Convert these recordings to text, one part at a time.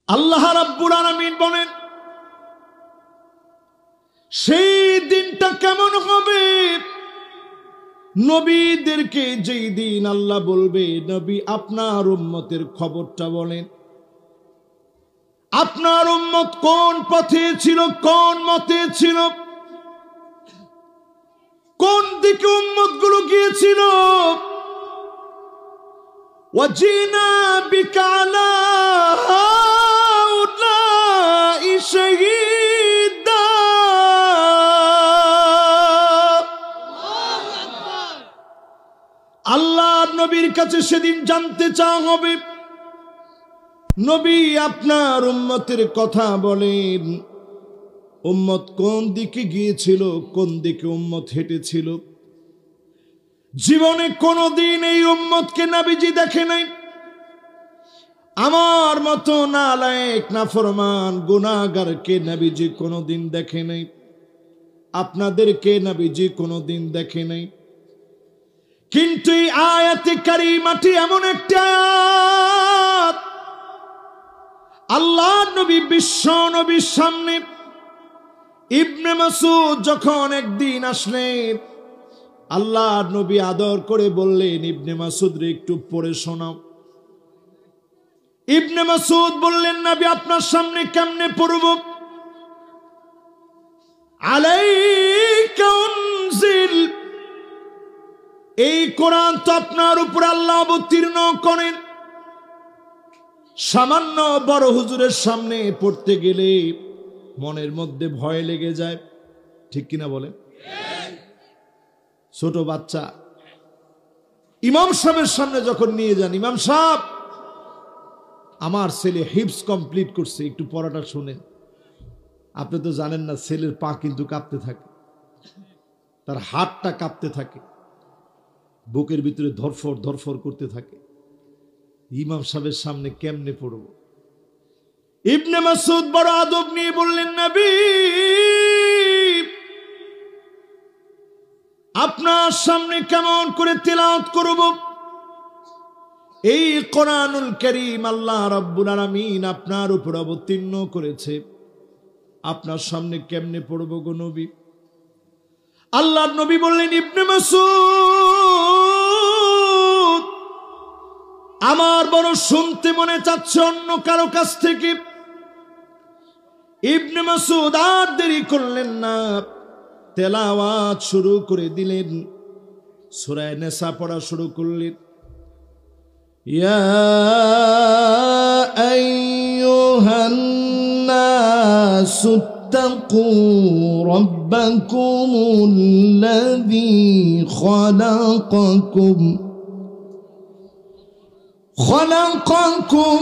আল্লাহ রাব্বুল আলামিন বলেন, সেই দিনটা কেমন হবে? নবীদেরকে যেই দিন আল্লাহ বলবে, নবী আপনার উম্মতের খবরটা বলেন, আপনার উম্মত কোন পথে ছিল, কোন মতে ছিল, কোন দিকে উম্মত গুলো গিয়েছিল। ওয়াজিনা বিকা আলা হাউলাই শাহীদা। আল্লাহর নবীর কাছে সেদিন জানতে চাওয়া হবে, নবী আপনার উম্মতের কথা বলেন, উম্মত কোন দিকে গিয়েছিল, কোন দিকে উম্মত হেঁটেছিল। জীবনে কোনদিন এই উম্মতকে নবীজি দেখে নাই। আমার মতো নালায়েক নাফরমান গুনাহগারকে নবীজি কোনদিন দেখে নাই, আপনাদেরকে নবীজি কোনদিন দেখে নাই। কিন্তু এই আয়াতে কারিমাটি এমন একটা আয়াত, আল্লাহ নবী বিশ্ব নবীর সামনে ইবনে মাসউদ যখন একদিন আসলেন, আল্লাহ নবী আদর করে বললেন, ইবনে মাসউদ রে একটু পড়ে শোনাও। ইবনে মাসউদ বললেন, নবী আপনার সামনে কেমনে পড়ব? আলাইকা উনজিল, এই কোরআন তো আপনার উপর আল্লাহ অবতীর্ণ করেন। সামান্য বড় হুজুরের সামনে পড়তে গেলে মনের মধ্যে ভয় লেগে যায়, ঠিক কিনা বলে? ছোট বাচ্চা ইমাম সাহেবের সামনে যখন নিয়ে যান, ইমাম সাহেব আমার ছেলে হিফজ কমপ্লিট করছে, একটু পড়াটা শুনেন। আপনি তো জানেন না, ছেলের পা কিন্তু কাঁপতে থাকে, তার হাতটা কাঁপতে থাকে, বুকের ভিতরে ধরফর ধরফর করতে থাকে। ইমাম সাহেবের সামনে কেমনে পড়ব? ইবনে মাসউদ বড় আদব নিয়ে বললেন, নবী আপনার সামনে কেমন করে তিলাওয়াত করব? এই কোরআনুল কারীম আল্লাহ রাব্বুল আলামিন আপনার উপর অবতীর্ণ করেছে, আপনার সামনে কেমনে পড়ব গো নবী? আল্লাহর নবী বললেন, ইবনে মাসউদ আমার বড় শুনতে মনে চাচ্ছে অন্য কারো কাছ থেকে। ইবনে মাসউদ আর দেরি করলেন না, তেলাওয়াত শুরু করে দিলেন, সূরা নিসা পড়া শুরু করলেন। ইয়া আইয়ুহান নাসু ইত্তাকু রাব্বাকুমুল্লাযী খালাকাকুম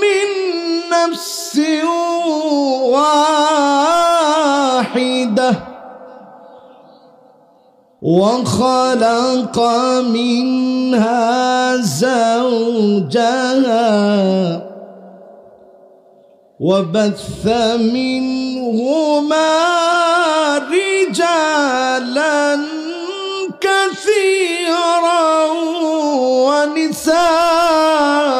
মিন নাফসিন ওয়াহিদাহ وخلق منها زوجها وبث منهما رجالا كثيرا ونساء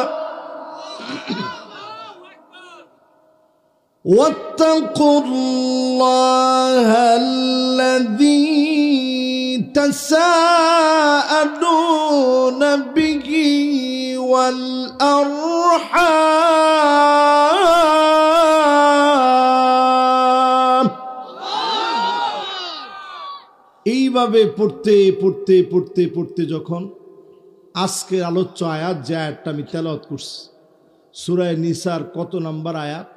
واتقوا الله الذي تساءلون به والأرحام। এইভাবে পড়তে পড়তে পড়তে পড়তে যখন আজকের আলোচ্য আয়াত, যে আয়াতটা আমি তেলাওয়াত করছি, সূরা নিসার কত নাম্বার আয়াত?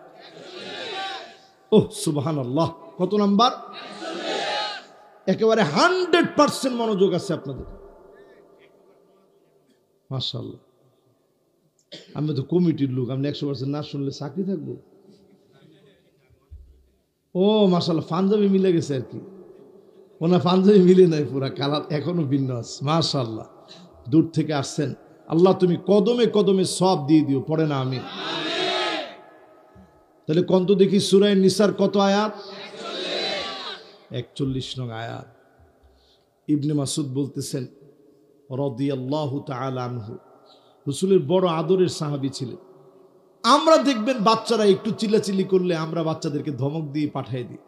ওহ সুবহানাল্লাহ, কত নাম্বার? একেবারে 100% মনোযোগ আছে আপনাদের, মাশাআল্লাহ। আমি তো কমিটির লোক, আমি 100% না শুনলে চাকরি থাকবো? ও মাশাআল্লাহ, পাঞ্জাবি মিলে গেছে আর কি। ওনা পাঞ্জাবি মিলে নাই, পুরা কালার এখনো ভিন্ন আছে, মাশাআল্লাহ। দূর থেকে আসছেন, আল্লাহ তুমি কদমে কদমে সব দিয়ে দিও, পড়ে না আমি। তাহলে কত দেখি সূরা নিসার কত আয়াত? 41 নং আয়াত। ইবনে মাসউদ বলতেছেন রাদিয়াল্লাহু তাআলা আনহু, রাসূলের বড় আদরের সাহাবী ছিলেন। আমরা দেখবেন বাচ্চারা একটু চিল্লাচিল্লি করলে আমরা বাচ্চাদেরকে ধমক দিয়ে পাঠিয়ে দিই,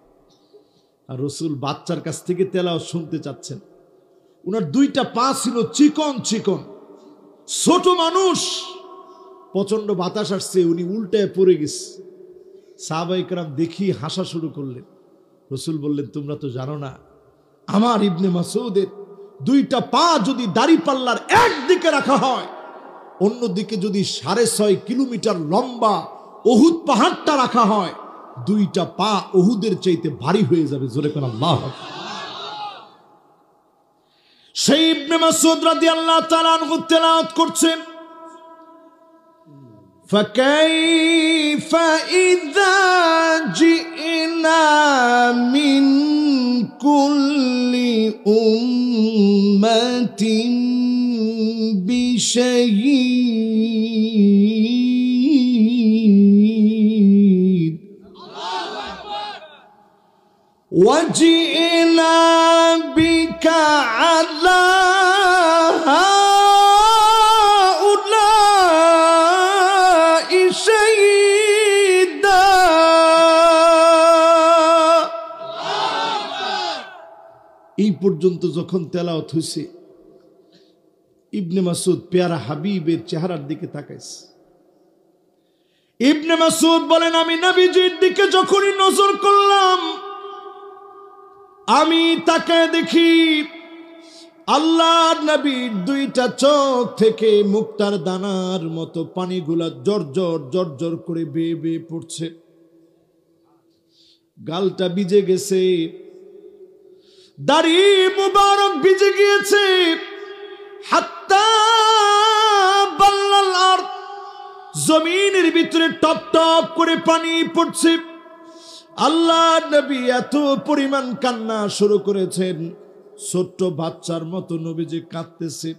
আর রসুল বাচ্চার কাছ থেকে তেলাওয়াত শুনতে চাচ্ছেন। উনার দুইটা পা ছিল চিকন চিকন, ছোট মানুষ, প্রচন্ড বাতাস আসছে, উনি উল্টায় পড়ে গেছে। সাহাবায়ে কেরাম দেখি হাসা শুরু করলেন। রসুল বললেন, তোমরা তো জানো না, আমার ইবনে মাসউদের দুইটা পা যদি দাড়িপাল্লার একদিকে রাখা হয়, অন্যদিকে যদি 6.5 কিলোমিটার লম্বা উহুদ পাহাড়টা রাখা হয়, দুইটা পা উহুদের চাইতে ভারী হয়ে যাবে। জোরে করে আল্লাহু আকবার। সেই ইবনে মাসউদ রাদিয়াল্লাহু তাআলা আনহু তেলাওয়াত করছেন, فكيف إذا جئنا من كل أمة بشهيد وجئنا بك على এই পর্যন্ত যখন তেলাওয়াত হইছে, ইবনে মাসউদ পেয়ারা হাবিবের চেহারার দিকে তাকাইছে। ইবনে মাসউদ বলেন, আমি নবীজির দিকে যখনই নজর করলাম, আমি তাকায় দেখি আল্লাহর নবীর দুইটা চোখ থেকে মুক্তার দানার মতো পানিগুলা জর্জর জর্জর করে বেয়ে বেয়ে পড়ছে। গালটা ভিজে গেছে, দাড়ি মুবারক ভিজে গিয়েছে, হাত্তা বাল্লাল আরদ, জমিনের ভিতরে টপ টপ করে পানি পড়ছে। আল্লাহর নবী এত পরিমাণ কান্না শুরু করেছেন, ছোট্ট বাচ্চার মতো নবীজি কাঁদতেছে।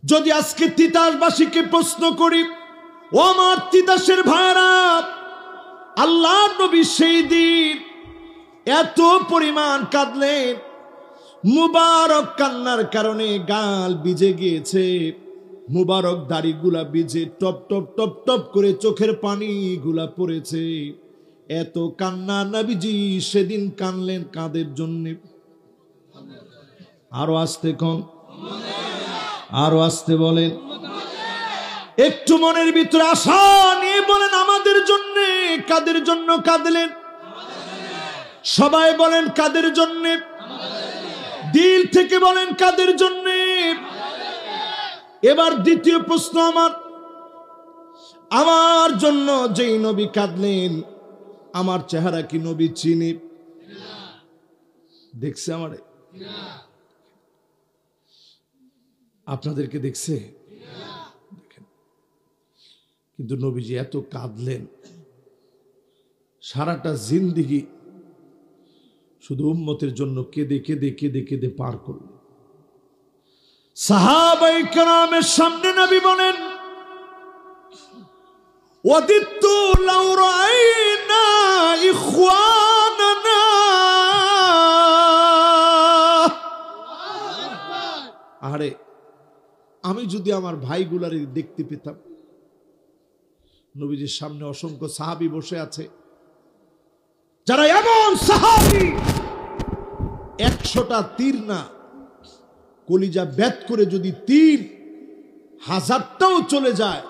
যদি আজকে তিতাসবাসীকে প্রশ্ন করি, ও আমার তিতাসের ভাইরা, আল্লাহর নবী সেই দিন এত পরিমাণ কাঁদলেন, মুবারক কান্নার কারণে গাল ভিজে গিয়েছে, মুবারক দাড়িগুলা ভিজে টপ টপ টপ টপ করে চোখের পানিগুলা পড়েছে। এত কান্না নবীজি সেদিন কানলেন কাদের জন্য? আরো আসতে কম, আরো আসতে বলেন, একটু মনের ভিতরে আশা নিয়ে বলেন, আমাদের জন্য। কাদের জন্য কাঁদলেন? সবাই বলেন কাদের জন্য? দিল থেকে বলেন কাদের জন্য? এবার দ্বিতীয় প্রশ্ন আমার জন্য যেই নবী কাঁদলেন, আমার চেহারা কি নবী চিনি? দেখছে আমারে? আপনাদেরকে দেখছে? কিন্তু নবীজি এত কাঁদলেন, সারাটা জিন্দেগি শুধু উম্মতের জন্য কেঁদে কেঁদে কেঁদে কেঁদে পার করলেন। সাহাবায়ে কেরামের সামনে নবী বলেন, ওয়াদিতু লাউ রাআইনা ইখওয়ানানা, আরে আমি যদি আমার ভাইগুলার দেখতে পেতাম। নবীজির সামনে অসংখ্য সাহাবী বসে আছে, যারা এমন সাহাবী 100টা তীর না, কলিজা বেত করে যদি তীর 1000টাও চলে যায়,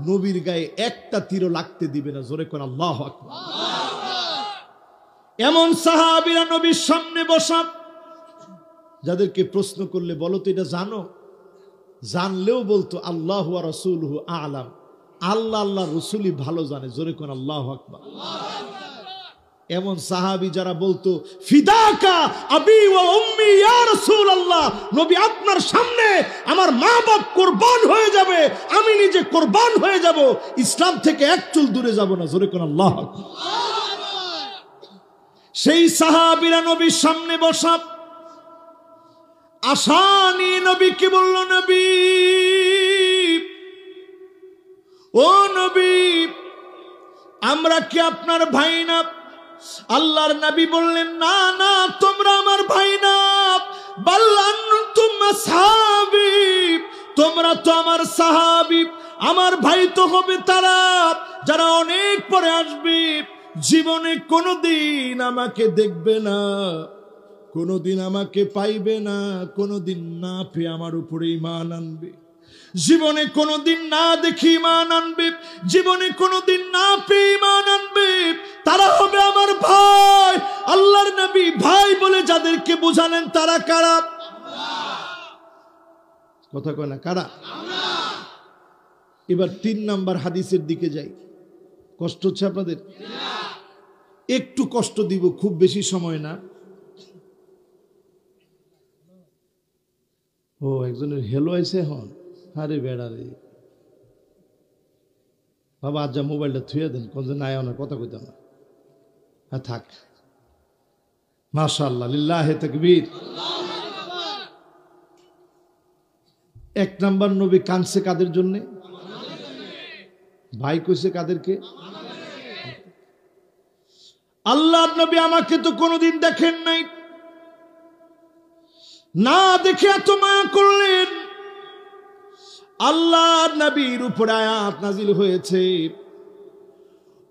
নবীর গায়ে একটা তীরও লাগতে দিবে না। জোরে করে আল্লাহু আকবার। এমন সাহাবীরা নবীর সামনে বসা, যাদেরকে প্রশ্ন করলে বলো তো এটা জানো, জানলেও বলতো আল্লাহু ওয়া রাসূলুহু আ'লাম, আল্লাহ আল্লাহ রাসূলই ভালো জানে। জোরে করে আল্লাহু আকবার। এমন সাহাবী যারা বলতো ফিদাকা আবি ওয়া উম্মি ইয়া রাসূলুল্লাহ, নবী আপনার সামনে আমার মা বাপ কুরবান হয়ে যাবে, আমি নিজে কুরবান হয়ে যাব, ইসলাম থেকে এক চুল দূরে যাব না। জোরে করে আল্লাহু আকবার। সেই সাহাবীরা নবীর সামনে বসা, আশা নিয়ে নবীকে বলল, নবী, ও নবী, আমরা কি আপনার ভাই না? আল্লাহর নবী বললেন, না না, তোমরা আমার ভাই না, বাল আনতুম আসহাবী, তোমরা তো আমার সাহাবী। আমার ভাই তো হবে তারা যারা অনেক পরে আসবে, জীবনে কোনোদিন আমাকে দেখবে না, কোনোদিন আমাকে পাইবে না, কোনোদিন না পেয়ে আমার উপরে ঈমান আনবে, জীবনে কোনোদিন না দেখি ঈমান আনবে, জীবনে কোনোদিন না পেয়ে ঈমান আনবে। তারা হবে আমার ভাই। আল্লাহর নবী ভাই বলে যাদেরকে বুঝালেন তারা কারা? কথা কয় না কারা? এবার 3 নাম্বার হাদিসের দিকে যাই। কষ্ট হচ্ছে আপনাদের? একটু কষ্ট দিব, খুব বেশি সময় না। ও একজনের হেলো আইছে হন। আরে বেড়া রে বাবা, আজ যা মোবাইলটা থুয়ে দেন, কোন নাই না কথা কইতাম না। হ্যাঁ থাক, মাশাআল্লাহ, লিল্লাহে তাকবীর। 1 নাম্বার নবী কাঁদছে কাদের জন্য? ভাই কইছে কাদেরকে? আল্লাহর নবী আমাকে তো কোনোদিন দেখেন নাই, না দেখে এত মায়া করলেন। আল্লাহর নবীর উপর আয়াত নাজিল হয়েছে,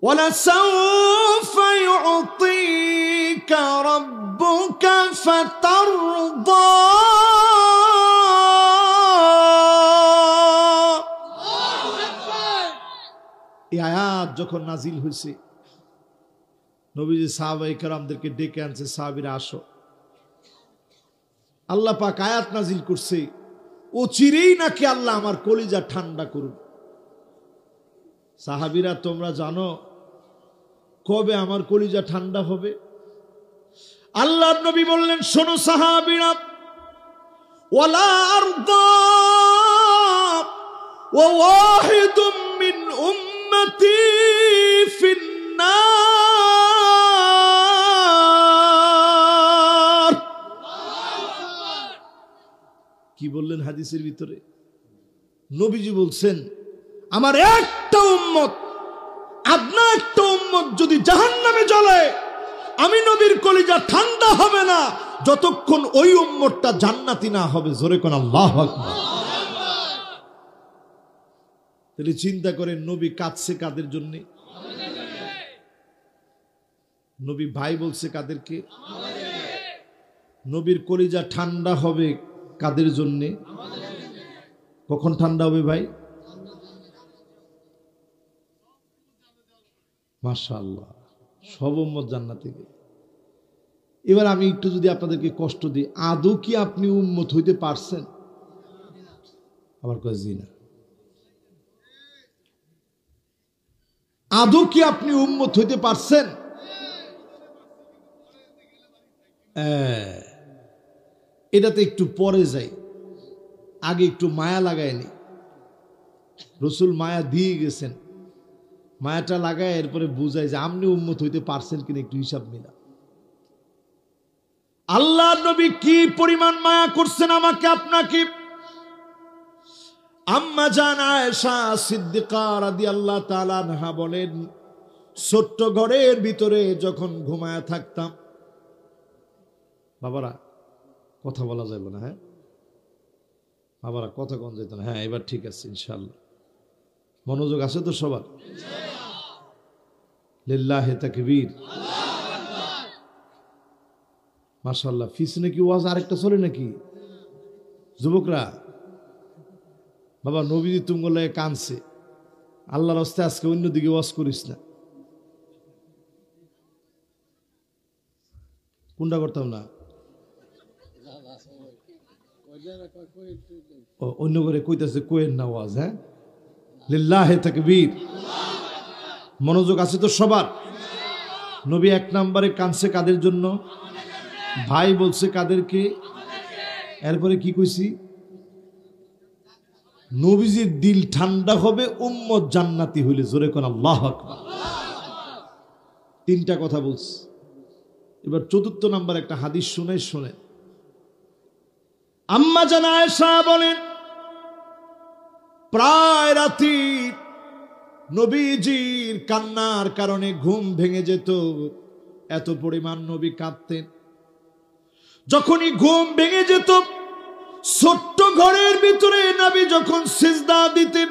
ওয়ালা সাউফা ইউতিকা রাব্বুকা ফাতারদা। এই আয়াত যখন নাজিল হয়েছে, নবীজি সাহাবায়ে কেরামদেরকে ডেকে আনছে, সাহাবীরা আসো, আল্লাহ পাক আয়াত নাজিল করছে, ও চিরেই নাকি আল্লাহ আমার কলিজা ঠান্ডা করুন। সাহাবীরা তোমরা জানো কবে আমার কলিজা ঠান্ডা হবে? আল্লাহর নবী বললেন, শোনো সাহাবীরা, ওয়ালা আরদা ওয়া ওয়াহিদুম মিন উম্মতি ফিন্নার। কি বললেন হাদিসের ভিতরে? নবীজি বলছেন, আমার একটা উম্মত, আপনার একটা উম্মত যদি জাহান্নামে জ্বলে, আমি নবীর কলিজা ঠান্ডা হবে না যতক্ষণ ওই উম্মতটা জান্নাতি না হবে। জোরে কোন আল্লাহু আকবার। তাহলে চিন্তা করেন, নবী কাঁদছে কাদের জন্য? নবী ভাই বলছে কাদেরকে? নবীর কলিজা ঠান্ডা হবে কাদের জন্য? কখন ঠান্ডা হবে ভাই? মাশাআল্লাহ, সব উম্মত জান্নাতে গেলে। এবার আমি একটু যদি আপনাদেরকে কষ্ট দিই, আদৌ কি আপনি উম্মত হইতে পারছেন? আবার কয় জি না। আদৌ কি আপনি উম্মত হইতে পারছেন? এটাতে একটু পরে যাই, আগে একটু মায়া লাগায়নি। রসুল মায়া দিয়ে গেছেন, মায়াটা লাগায় এরপরে বুঝায় যে আপনি উম্মত হইতে পারছেন কিনা একটু হিসাব মিলা। আল্লাহ নবী কি পরিমাণ মায়া করছেন আমাকে আপনাকে। আম্মা জান আয়েশা সিদ্দিকা রাদিয়াল্লাহু তাআলা আনহা বলেন, ছোট্ট ঘরের ভিতরে যখন ঘুমায়া থাকতাম, বাবারা কথা বলা যাবে না, হ্যাঁ বাবারা কথা কম যেত না, হ্যাঁ এবার ঠিক আছে ইনশাআল্লাহ, মনোযোগ আছে তো সবার? লিল্লাহি তাকবীর, মাশাআল্লাহ। পিছনে কি ওয়াজ আরেকটা চলে নাকি? যুবকরা, বাবা নবীজি তুমগুলো কানছে, আল্লাহর রাস্তায় আজকে অন্যদিকে ওয়াজ করিস না। কোনটা করতাম না? অন্য করে কইতেছে কোয়েন না ওয়াজ, হ্যাঁ লিল্লাহি তাকবীর। মনোযোগ আছে তো সবার? নবী 1 নম্বরে কানছে কাদের জন্য? ভাই বলছে কাদেরকে? এরপরে কি কইছি? নবীজির দিল ঠান্ডা হবে উম্মত জান্নাতি হইলে। জোরে কোন আল্লাহু আকবার। 3টা কথা বলছি। এবার 4র্থ নাম্বার একটা হাদিস শুনে আম্মা জান আয়েশা বলেন, প্রায় রাতে নবীজির কান্নার কারণে ঘুম ভেঙে যেত, এত পরিমাণ নবী কাঁদতেন। যখনই ঘুম ভেঙে যেত, ছোট্ট ঘরের ভিতরে নবী যখন সিজদা দিতেন,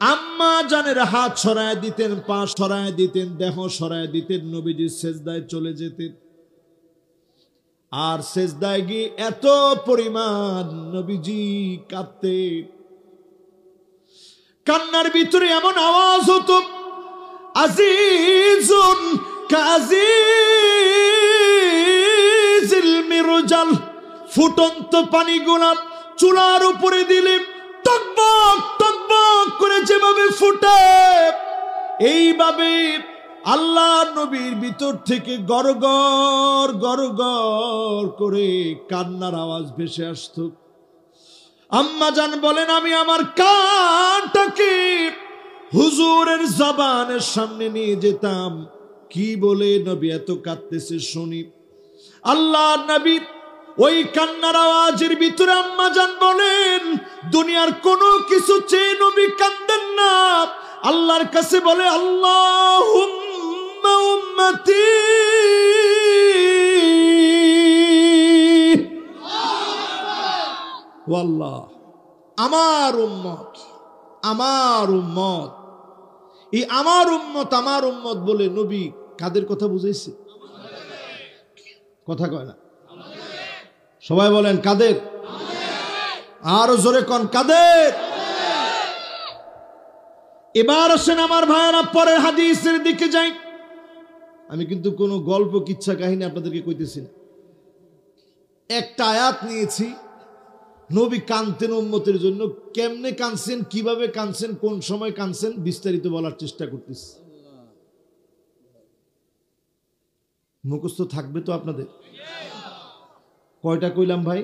আম্মা জানের হাত সরায় দিতেন, পা সরায় দিতেন, দেহ সরায় দিতেন, নবীজি সেজদায় চলে যেতেন। আর সেজদায় গিয়ে এত পরিমাণ নবীজি কাঁদতেন, কান্নার ভিতরে এমন আওয়াজ হতো, আজিজুন কাজিজিল মিরজাল, ফুটন্ত পানিগুলা চুলার উপরে দিলে টকবক টকবক করে যেভাবে ফুটে, এইভাবে আল্লাহ নবীর ভিতর থেকে গড়গড় গড়গড় করে কান্নার আওয়াজ ভেসে আসতো। আম্মা জান বলেন, আমি আমার কানটাকে হুজুরের জবানের সামনে নিয়ে যেতাম, কি বলে নবী এত কাঁদতেছে শুনি। আল্লাহ নবী ওই কান্নার আওয়াজের ভিতরে আম্মা জান বলেন, দুনিয়ার কোনো কিছু চেয়ে নবী কাঁদেন না, আল্লাহর কাছে বলে, আল্লাহুম্মা উম্মতি, আল্লাহ আমার উম্মত, আমার উম্মত। এই আমার উম্মত বলে নবী কাদের কথা বুঝাইছে? কথা কয় না, সবাই বলেন কাদের? আরো জোরে কোন কাদের? এবার আসেন আমার ভাইয়েরা, পরের হাদিসের দিকে যাই। আমি কিন্তু কোনো গল্প কিচ্ছা কাহিনী আপনাদেরকে কইতেছি না, একটা আয়াত নিয়েছি। নবী কাঁদতেন উম্মতের জন্য, কেমনে কাঁদছেন, কিভাবে কাঁদছেন, কোন সময় কাঁদছেন, বিস্তারিত বলার চেষ্টা করতেছি। মুখস্থ থাকবে তো আপনাদের? কয়টা কইলাম ভাই?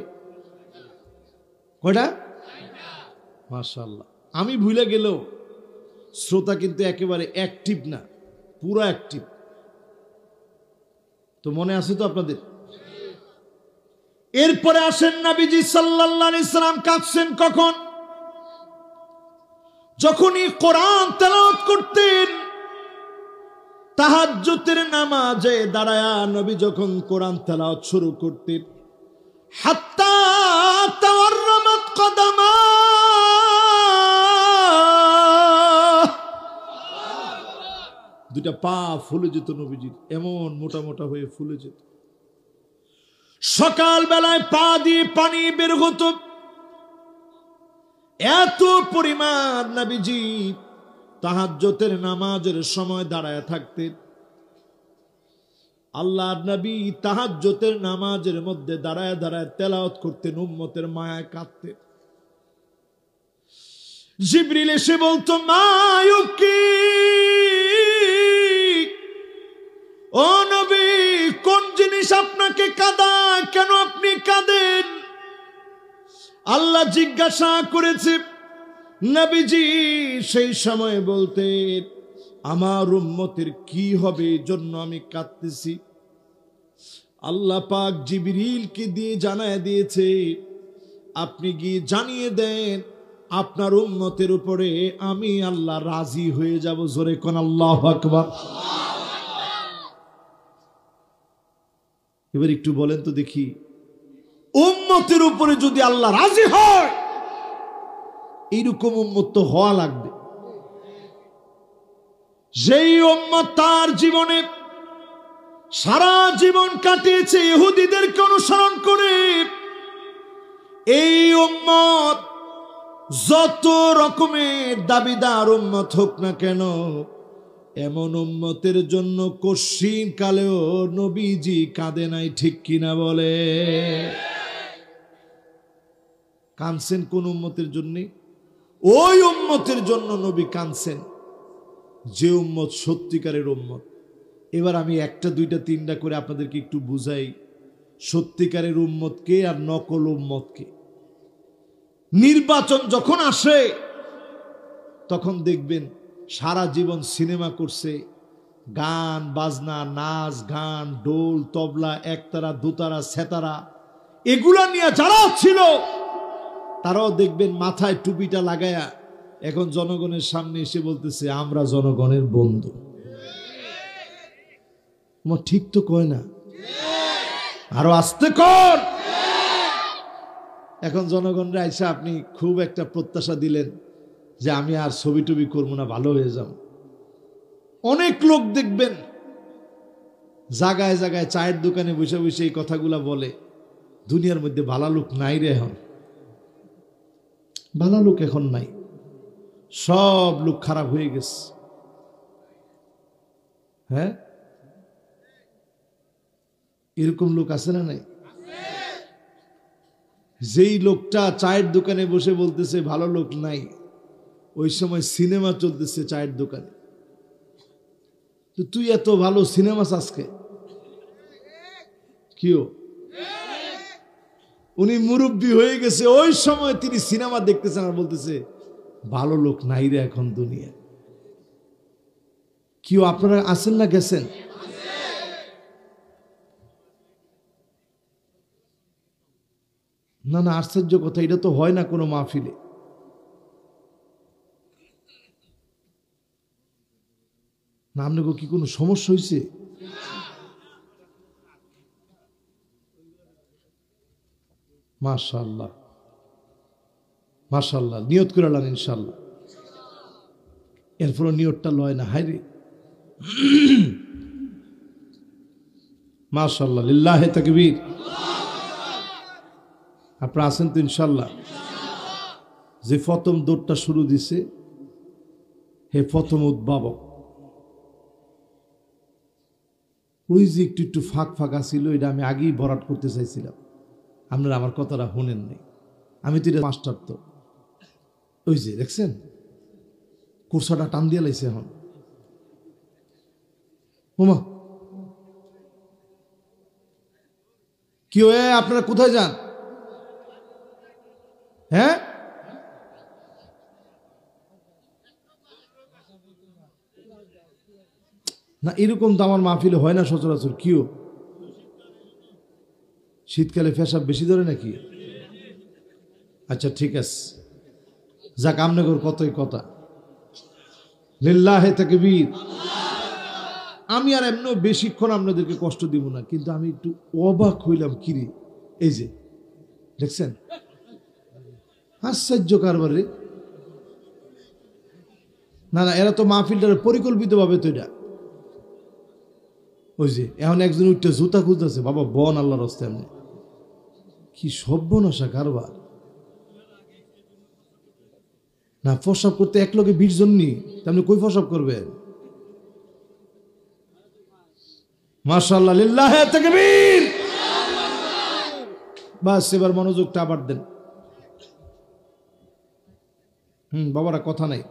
কয়টা? মাশাআল্লাহ। আমি ভুলে গেলেও শ্রোতা কিন্তু একেবারে অ্যাক্টিভ না, পুরো অ্যাক্টিভ। তো মনে আছে তো আপনাদের? এরপরে আসেন, নবীজি সাল্লাল্লাহু আলাইহি সাল্লাম কাঁদছেন কখন? যখনই কোরআন তেলাওয়াত করতেন, তাহাজ্জুদের নামাজে দাঁড়ায়া নবী যখন কোরআন তেলাওয়াত শুরু করতেন, হাত্তা তাওয়াররামাত কদামা, দুটা পা ফুলে যেত নবীজির, এমন মোটা মোটা হয়ে ফুলে যেত। সকাল বেলায় পা দিয়ে পানি বের হতো, এত পরিমাণ নবীজি তাহাজ্জুদের নামাজের সময় দাঁড়ায় থাকতেন। আল্লাহর নবী তাহাজ্জুদের নামাজের মধ্যে দাঁড়ায় দাঁড়ায় তেলাওয়াত করতেন, উম্মতের মায়ায় কাঁদতেন। জিবরিল এসে বলতো, মায়ুকি, ও নবী, কোন জিনিস আপনাকে কাঁদায়, কেন আপনি কাঁদেন? আল্লাহ জিজ্ঞাসা করেছে। নবীজি সেই সময় বলতেন, আমার উম্মতের কি হবে জন্য আমি কাঁদতেছি। আল্লাহ পাক জিবরিলকে দিয়ে জানায় দিয়েছে, আপনি গিয়ে জানিয়ে দেন আপনার উম্মতের উপরে আমি আল্লাহ রাজি হয়ে যাব। জোরে কোন আল্লাহু আকবার। এবার একটু বলেন তো দেখি, উম্মতের উপরে যদি আল্লাহ রাজি হয়, এইরকম উম্মত তো হওয়া লাগবে। যেই উম্মত তার জীবনে সারা জীবন কাটিয়েছে ইহুদিদেরকে অনুসরণ করে, এই উম্মত যত রকমের দাবিদার উম্মত হোক না কেন, এমন উম্মতের জন্য কশিন কালেও নবীজি কাঁদে নাই, ঠিক কিনা বলে? কাঁদছেন কোন উম্মতের জন্য? ওই উম্মতের জন্য নবী কাঁদছেন যে উম্মত সত্যিকারের উম্মত। এবার আমি একটা দুইটা তিনটা করে আপনাদেরকে একটু বুঝাই, সত্যিকারের উম্মতকে আর নকল উম্মতকে। নির্বাচন যখন আসে তখন দেখবেন সারা জীবন সিনেমা করছে, গান বাজনা, নাচ গান, ডোল তবলা, একতারা দোতারা সেতারা, এগুলা নিয়ে যারা ছিল তারাও দেখবেন মাথায় টুপিটা লাগায়া এখন জনগণের সামনে এসে বলতেছে, আমরা জনগণের বন্ধু। ঠিক তো কয় না? আরো আস্তে কর। এখন জনগণরা এসে আপনি খুব একটা প্রত্যাশা দিলেন, যে আমি আর ছবি টবি করবো না, ভালো হয়ে যাব। অনেক লোক দেখবেন জায়গায় জায়গায় চায়ের দোকানে বসে বসে এই কথাগুলা বলে, দুনিয়ার মধ্যে ভালো লোক নাই রে, এখন ভালো লোক এখন নাই, সব লোক খারাপ হয়ে গেছে। হ্যাঁ, এরকম লোক আছে না নাই? যেই লোকটা চায়ের দোকানে বসে বলতেছে ভালো লোক নাই, ওই সময় সিনেমা চলতেছে চায়ের দোকানে। তো তুই এত ভালো সিনেমা আজকে কিও? উনি মুরব্বী হয়ে গেছে, ওই সময় তিনি সিনেমা দেখতেছেন আর বলতেছে ভালো লোক নাই রে এখন দুনিয়া। কেউ আপনারা আছেন না গেছেন? না না, আশ্চর্য কথা, এটা তো হয় না কোনো মাহফিলে। না আপনাকে কি কোনো সমস্যা হয়েছে? মাশাআল্লাহ মাশাআল্লাহ, নিয়ত করে আলেন ইনশাআল্লাহ। এরপরও নিয়তটা লয় না, হায় রে। মাশাআল্লাহ, লিল্লাহে তাকবীর। আপনারা আছেন তো ইনশাআল্লাহ? যে প্রথম দৌড়টা শুরু দিছে, হে প্রথম উদ্ভাবক, ওই যে একটু একটু ফাঁক ফাঁকা ছিল, এটা আমি আগেই ভরাট করতে চাইছিলাম, আপনারা আমার কথাটা শুনেন নাই। আমি তো এটা মাস্টার, তো ওই যে দেখছেন কোর্সাটা টান দিয়ে লাইছে এখন। ওমা কি হয়ে, আপনারা কোথায় যান? হ্যাঁ, না এরকম তো আমার মাহফিলে হয় না সচরাচর। কিও শীতকালে পেশাব বেশি ধরে নাকি? আচ্ছা ঠিক আছে, যাক, আমনগর কতই কথা। লিল্লাহে তাকবীর। আমি আর এমন বেশিক্ষণ আপনাদেরকে কষ্ট দিব না, কিন্তু আমি একটু অবাক হইলাম। কিরে, এই যে দেখছেন, আশ্চর্য কারবারে। না না, এরা তো মাহফিলটার পরিকল্পিত ভাবে তো এটা। ওই যে এখন একজন উঠতে জুতা খুঁজতেছে, বাবা বন আল্লাহর রাস্তায়। এমনি কি সর্বনাশা কারবার। না, প্রসাব করতে এক লোকে 20 জন নি, আপনি কই প্রসাব করবেন? মাশাআল্লাহ, লিল্লাহে তাকবীর। বাস, এবার মনোযোগটা আবার দেন। বাবারা কথা নাই,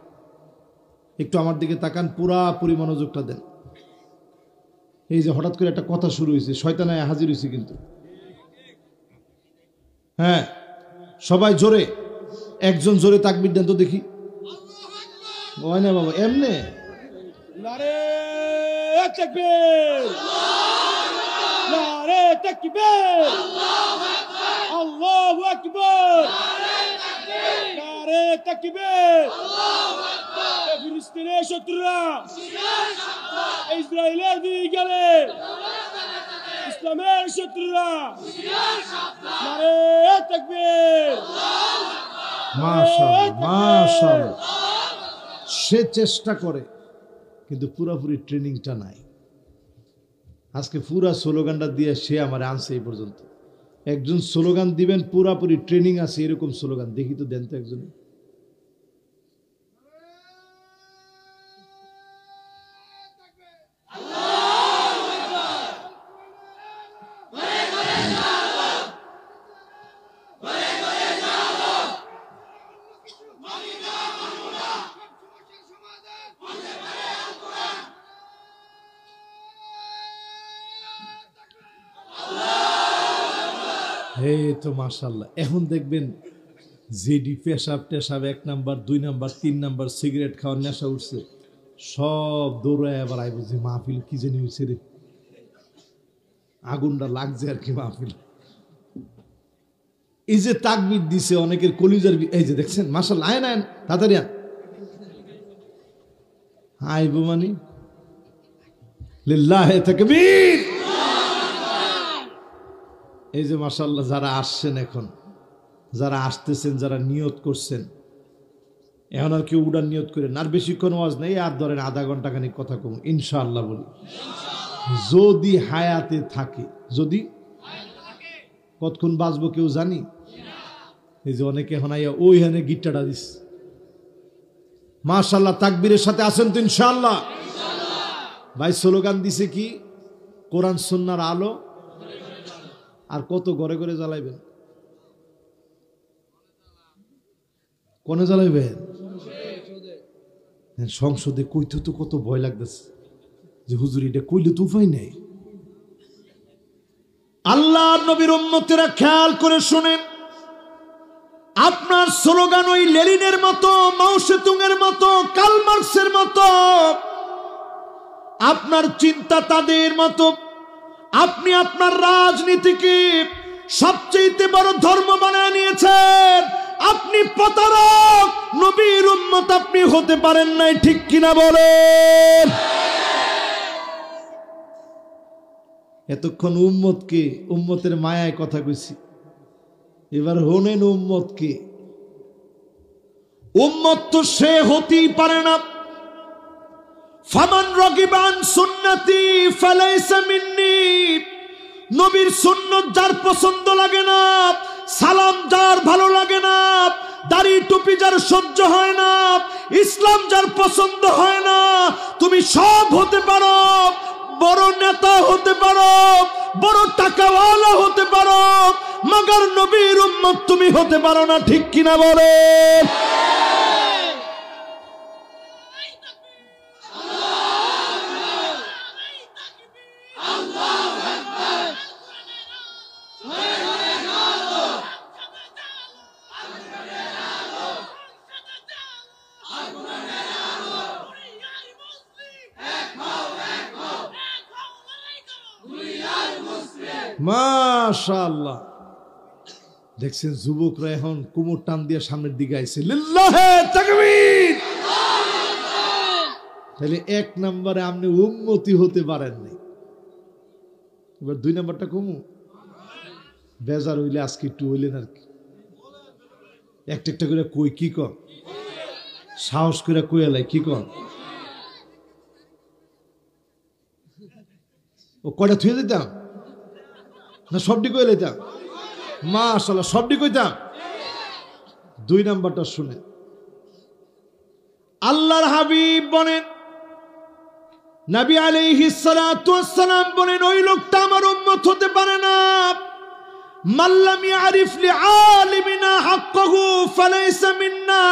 একটু আমার দিকে তাকান, পুরাপুরি মনোযোগটা দেন। এই যে হঠাৎ করে একটা কথা শুরু হয়েছে, শয়তান হাজির হয়েছে কিন্তু। হ্যাঁ, সবাই জোরে, একজন জোরে তাকবীর দেন তো দেখি। হয় না বাবা এমনে। নারে তাকবীর, নারে তাকবীর, আল্লাহু আকবার, নারে তাকবীর। ফিলিস্তিনের শত্রুরা ইসরায়েলের দিকে গেলে, ইসলামের শত্রুরা নারে তাকবীর। মাশাআল্লাহ মাশাআল্লাহ, সে চেষ্টা করে কিন্তু পুরোপুরি ট্রেনিংটা নাই। আজকে পুরা স্লোগানটা দিয়ে সে আমার আনছে এই পর্যন্ত। একজন স্লোগান দিবেন পুরাপুরি ট্রেনিং আছে, এরকম স্লোগান দেখি তো, দেন তো একজন। এই তো মাশাআল্লাহ। এখন দেখবেন যেডি পেশাব টেশাব 1 নাম্বার 2 নাম্বার 3 নাম্বার সিগারেট খাওয়ার নেশা উঠছে, সব দৌড়ায় আবার আইব যে মাহফিল কি জানি হয়েছে রে, আগুনটা লাগছে আর কি মাহফিল। এই যে তাকবীর দিছে অনেকের কলিজার, এই যে দেখছেন মাশাআল্লাহ। আয় না তাড়াতাড়ি আইব মানে লিল্লাহে তাকবীর। এই যে মাশাআল্লাহ, যারা আসছেন এখন, যারা আসতেছেন, যারা নিয়ত করছেন, এখন আর কেউ উড়ার নিয়ত করেন, আর বেশিক্ষণ ওয়াজ নেই, আর ধরেন আধা ঘন্টা খানিক কথা কম ইনশাআল্লাহ বলি, যদি হায়াতে থাকে। যদি কতক্ষণ বাঁচবো কেউ জানি? এই যে অনেকে এখন আইয়া ওইখানে গিট্টাটা দিস, মাশাআল্লাহ তাকবীরের সাথে আছেন তো ইনশাআল্লাহ? ভাই স্লোগান দিছে কি? কোরআন সুন্নাহর আলো। আর কত ঘরে ঘরে জ্বালাইবেন? কোনে জ্বালাইবেন? সংসদে কইতে তো কত ভয় লাগতেছে যে হুজুর এটা কইলে তো উপায় নেই। আল্লাহর নবীর উম্মতেরা খেয়াল করে শুনেন, আপনার স্লোগান ওই লেনিনের মতো, মাও সেতুংয়ের মতো, কার্ল মার্কসের মতো, আপনার চিন্তা তাদের মতো। আপনি আপনার রাজনীতিকে সবচেয়ে বড় ধর্ম বানায় নিয়েছেন। আপনি প্রতারক, নবীর উম্মত আপনি হতে পারেন নাই, ঠিক কিনা বলেন? এতক্ষণ উম্মতকে, উম্মতের মায়ায় কথা কইছি, এবার হনেন উম্মতকে। উম্মত তো সে হতেই পারে না। ফামান রাগিবান সুন্নতি ফালাইসা মিন্নি, নবীর সুন্নত যার পছন্দ লাগে না, সালাম যার ভালো লাগে না, দাড়ি টুপি যার সহ্য হয় না, ইসলাম যার পছন্দ হয় না, তুমি সব হতে পারো, বড় নেতা হতে পারো, বড় টাকাওয়ালা হতে পারো, মগর নবীর উম্মত তুমি হতে পারো না, ঠিক কিনা বলে? মাশাআল্লাহ, দেখছেন যুবকরা এখন কুমোর টান দিয়ে সামনের দিকে আইছে, লিল্লাহে তাকবীর। তাহলে এক নম্বরে আপনি উম্মতি হতে পারেন নাই, এবার দুই নম্বরটা কমু বেজার হইলে আজকে একটু হইলেন আর কি, একটা একটা করে কই, কি কর সাহস করে কই এলাই, কি কর ও কয়টা থুয়ে দিতাম না সবটি কই লাইতাম? মাশাআল্লাহ, সবটি কইতাম। দুই নাম্বারটা শুনে, আল্লাহর হাবিব বলেন, নবী আলাইহিস সালাতু ওয়াস সালাম বলেন, ওই লোকটা আমার উম্মত হতে পারে না, মাল্লাম ইয়ারিফ লিআলিমিনা হাক্কাহু ফালাইসা মিন্না,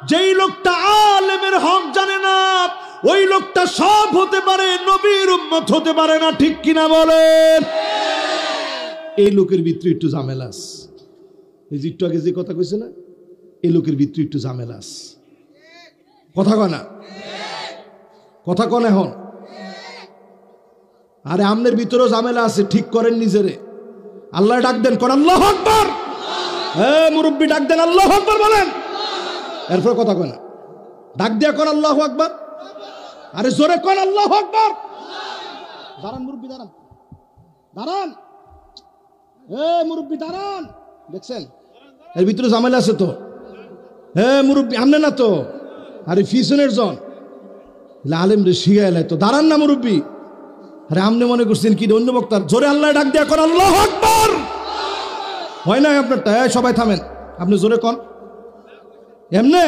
যেই লোকটা আলেমের হক জানে না, ওই লোকটা সব হতে পারে, নবীর উম্মত হতে পারে না, ঠিক কিনা বলেন? এই লোকের ভিতরে একটু ঝামেলা আছে, এই যে একটু আগে যে কথা কইছে না, এই লোকের ভিতরে একটু ঝামেলা আছে। কথা কয় না? কথা কন এখন? আরে আমনের ভিতরেও ঝামেলা আছে, ঠিক করেন নিজেরে। আল্লাহ ডাক দেন, কর আল্লাহু আকবার। মুরব্বী ডাক দেন, আল্লাহু আকবার বলেন, এরপর কথা কয় না, ডাক দিয়া কর আল্লাহু আকবার। আরে জোরে কর আল্লাহু আকবার। দাঁড়ান মুরব্বী, দাঁড়ান দাঁড়ান, মুরব্বী দাঁড়ান। দেখছেন এর ভিতরে ঝামেলা আছে তো? মুরব্বী আমনে না তো, আরে পিছনের জন আলেম রে শিখাইলাই তো, দাঁড়ান না মুরব্বী। আরে আমনে মনে করছেন কি অন্য বক্তার? জোরে আল্লাহ ডাক দিয়া কর আল্লাহু আকবার। হয় না আপনারটা? সবাই থামেন, আপনি জোরে কন, এমনে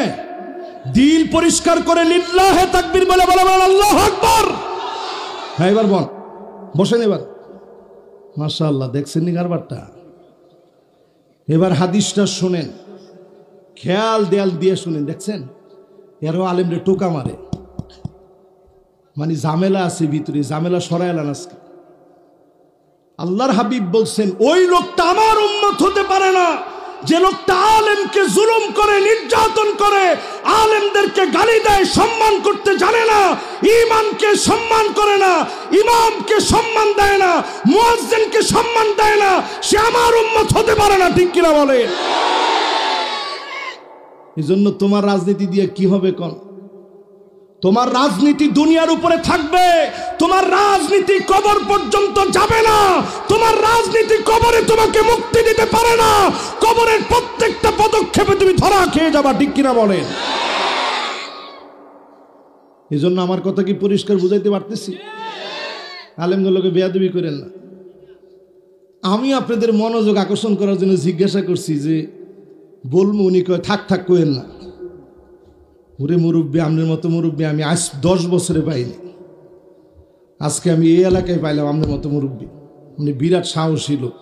দিল পরিষ্কার করে লিল্লাহে তাকবীর বলে বলে আল্লাহু আকবার। হ্যাঁ এবার বল, বসেন এবার। মাশাআল্লাহ, দেখছেন নি কারবারটা? এবার হাদিসটা শুনেন, খেয়াল দেয়াল দিয়ে শুনেন। দেখছেন এরও আলেমরে টোকা মারে, মানে ঝামেলা আছে ভিতরে, ঝামেলা সরাইলাম আজকে। আল্লাহর হাবিব বলছেন, ওই লোকটা আমার উম্মত হতে পারে না যে লোকটা আলেমকে জুলুম করে, নির্যাতন করে, আলেমদেরকে গালি দেয়, সম্মান করতে জানে না, ঈমানকে সম্মান করে না, ইমামকে সম্মান দেয় না, মুয়াজ্জিনকে সম্মান দেয় না, সে আমার উম্মত হতে পারে না, ঠিক কিনা বলে? এই জন্য তোমার রাজনীতি দিয়ে কি হবে কোন? তোমার রাজনীতি দুনিয়ার উপরে থাকবে, তোমার রাজনীতি কবর পর্যন্ত যাবে না, তোমার রাজনীতি কবরে তোমাকে মুক্তি দিতে পারে না, কবরের প্রত্যেকটা পদক্ষেপে তুমি ধরা খেয়ে যাবা, ঠিক কিনা বলেন? এই জন্য আমার কথা কি পরিষ্কার বুঝাইতে পারতেছি? আলেমগুলোকে বেয়াদবি করেন না। আমি আপনাদের মনোযোগ আকর্ষণ করার জন্য জিজ্ঞাসা করছি যে বলবো, উনি কয় থাক থাক করেন না। ওরে মুরব্বী, আপনার মতো মুরব্বী আমি আজ 10 বছরে পাইনি, আজকে আমি এই এলাকায় পাইলাম আপনার মতো মুরব্বী। উনি বিরাট সাহসী লোক,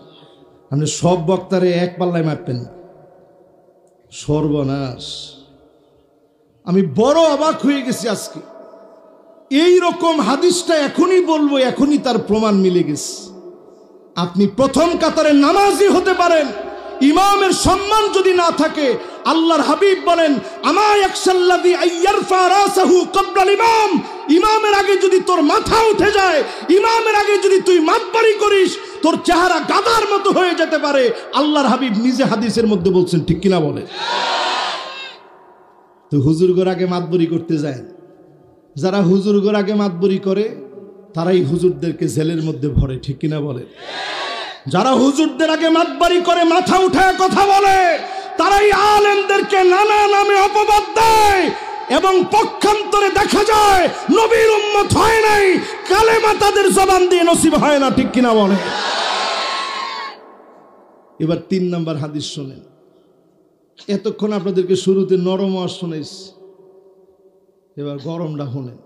আপনি সব বক্তারে এক পাল্লায় মারতেন না। সর্বনাশ, আমি বড় অবাক হয়ে গেছি আজকে। এই রকম হাদিসটা এখনই বলবো, এখনই তার প্রমাণ মিলে গেছে। আপনি প্রথম কাতারে নামাজি হতে পারেন, ইমামের সম্মান যদি না থাকে, আল্লাহর হাবিব বলেন আমা ইয়াকশাল্লাযী আইয়ারফা রাসাহু ক্বাবলাল ইমাম, ইমামের আগে যদি তোর মাথা উঠে যায়, ইমামের আগে যদি তুই মাতবাড়ি করিস, তোর চেহারা গাদার মতো হয়ে যেতে পারে। আল্লাহর হাবিব নিজে হাদিসের মধ্যে বলছেন, ঠিক কিনা বলে? তো হুজুরগোর আগে মাতবাড়ি করতে যায়, যারা হুজুরগোর আগে মাতবাড়ি করে তারাই হুজুরদেরকে জেলের মধ্যে ভরে, ঠিক কিনা বলে? যারা হুজুরদের আগে মাতবাড়ি করে, মাথা উঠায় কথা বলে, তারাই আলেমদেরকে নানা নামে অপবাদ দেয়, এবং পক্ষান্তরে দেখা যায় নবীর উম্মত হয় নাই, কালেমা তাদের জবান দিয়ে নসিব হয় না, ঠিক কিনা বলে? এবার 3 নাম্বার হাদিস শোনেন। এতক্ষণ আপনাদেরকে শুরুতে নরম ওয়াজ শোনাইছি, এবার গরমটা শোনেন।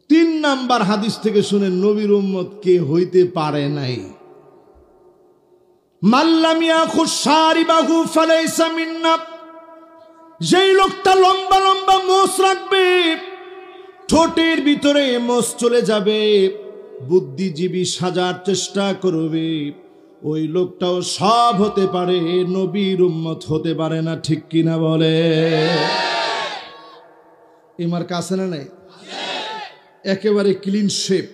3 নাম্বার হাদিস থেকে শুনেন, নবীর উম্মত কে হইতে পারে নাই। মাল্লাম ইয়াখুশ শারিবাহু ফালাইসা মিন্না, যেই লোকটা লম্বা লম্বা মোষ রাখবে, ঠোঁটের ভিতরে মোষ চলে যাবে, বুদ্ধিজীবী সাজার চেষ্টা করবে, ওই লোকটাও সব হতে পারে, নবীর উম্মত হতে পারে না, ঠিক কিনা বলে? এমার কাছে না নাই, একেবারে ক্লিন শেপ,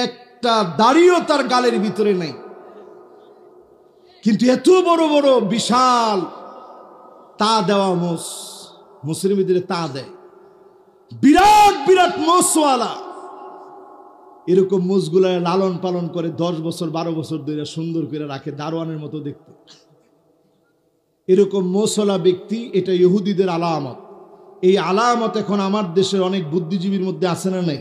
একটা দাড়িও তার গালের ভিতরে নাই, কিন্তু এত বড় বড় বিশাল তা দেওয়া মোষ, মোষের ভিতরে তা দেয়, বিরাট বিরাট মোষওয়ালা। এরকম মোষগুলা লালন পালন করে 10 বছর 12 বছর ধরে সুন্দর করে রাখে, দারোয়ানের মতো দেখতে। এরকম মোষওয়ালা ব্যক্তি, এটা ইহুদিদের আলামত। এই আলামত এখন আমার দেশের অনেক বুদ্ধিজীবীর মধ্যে আছে না নাই?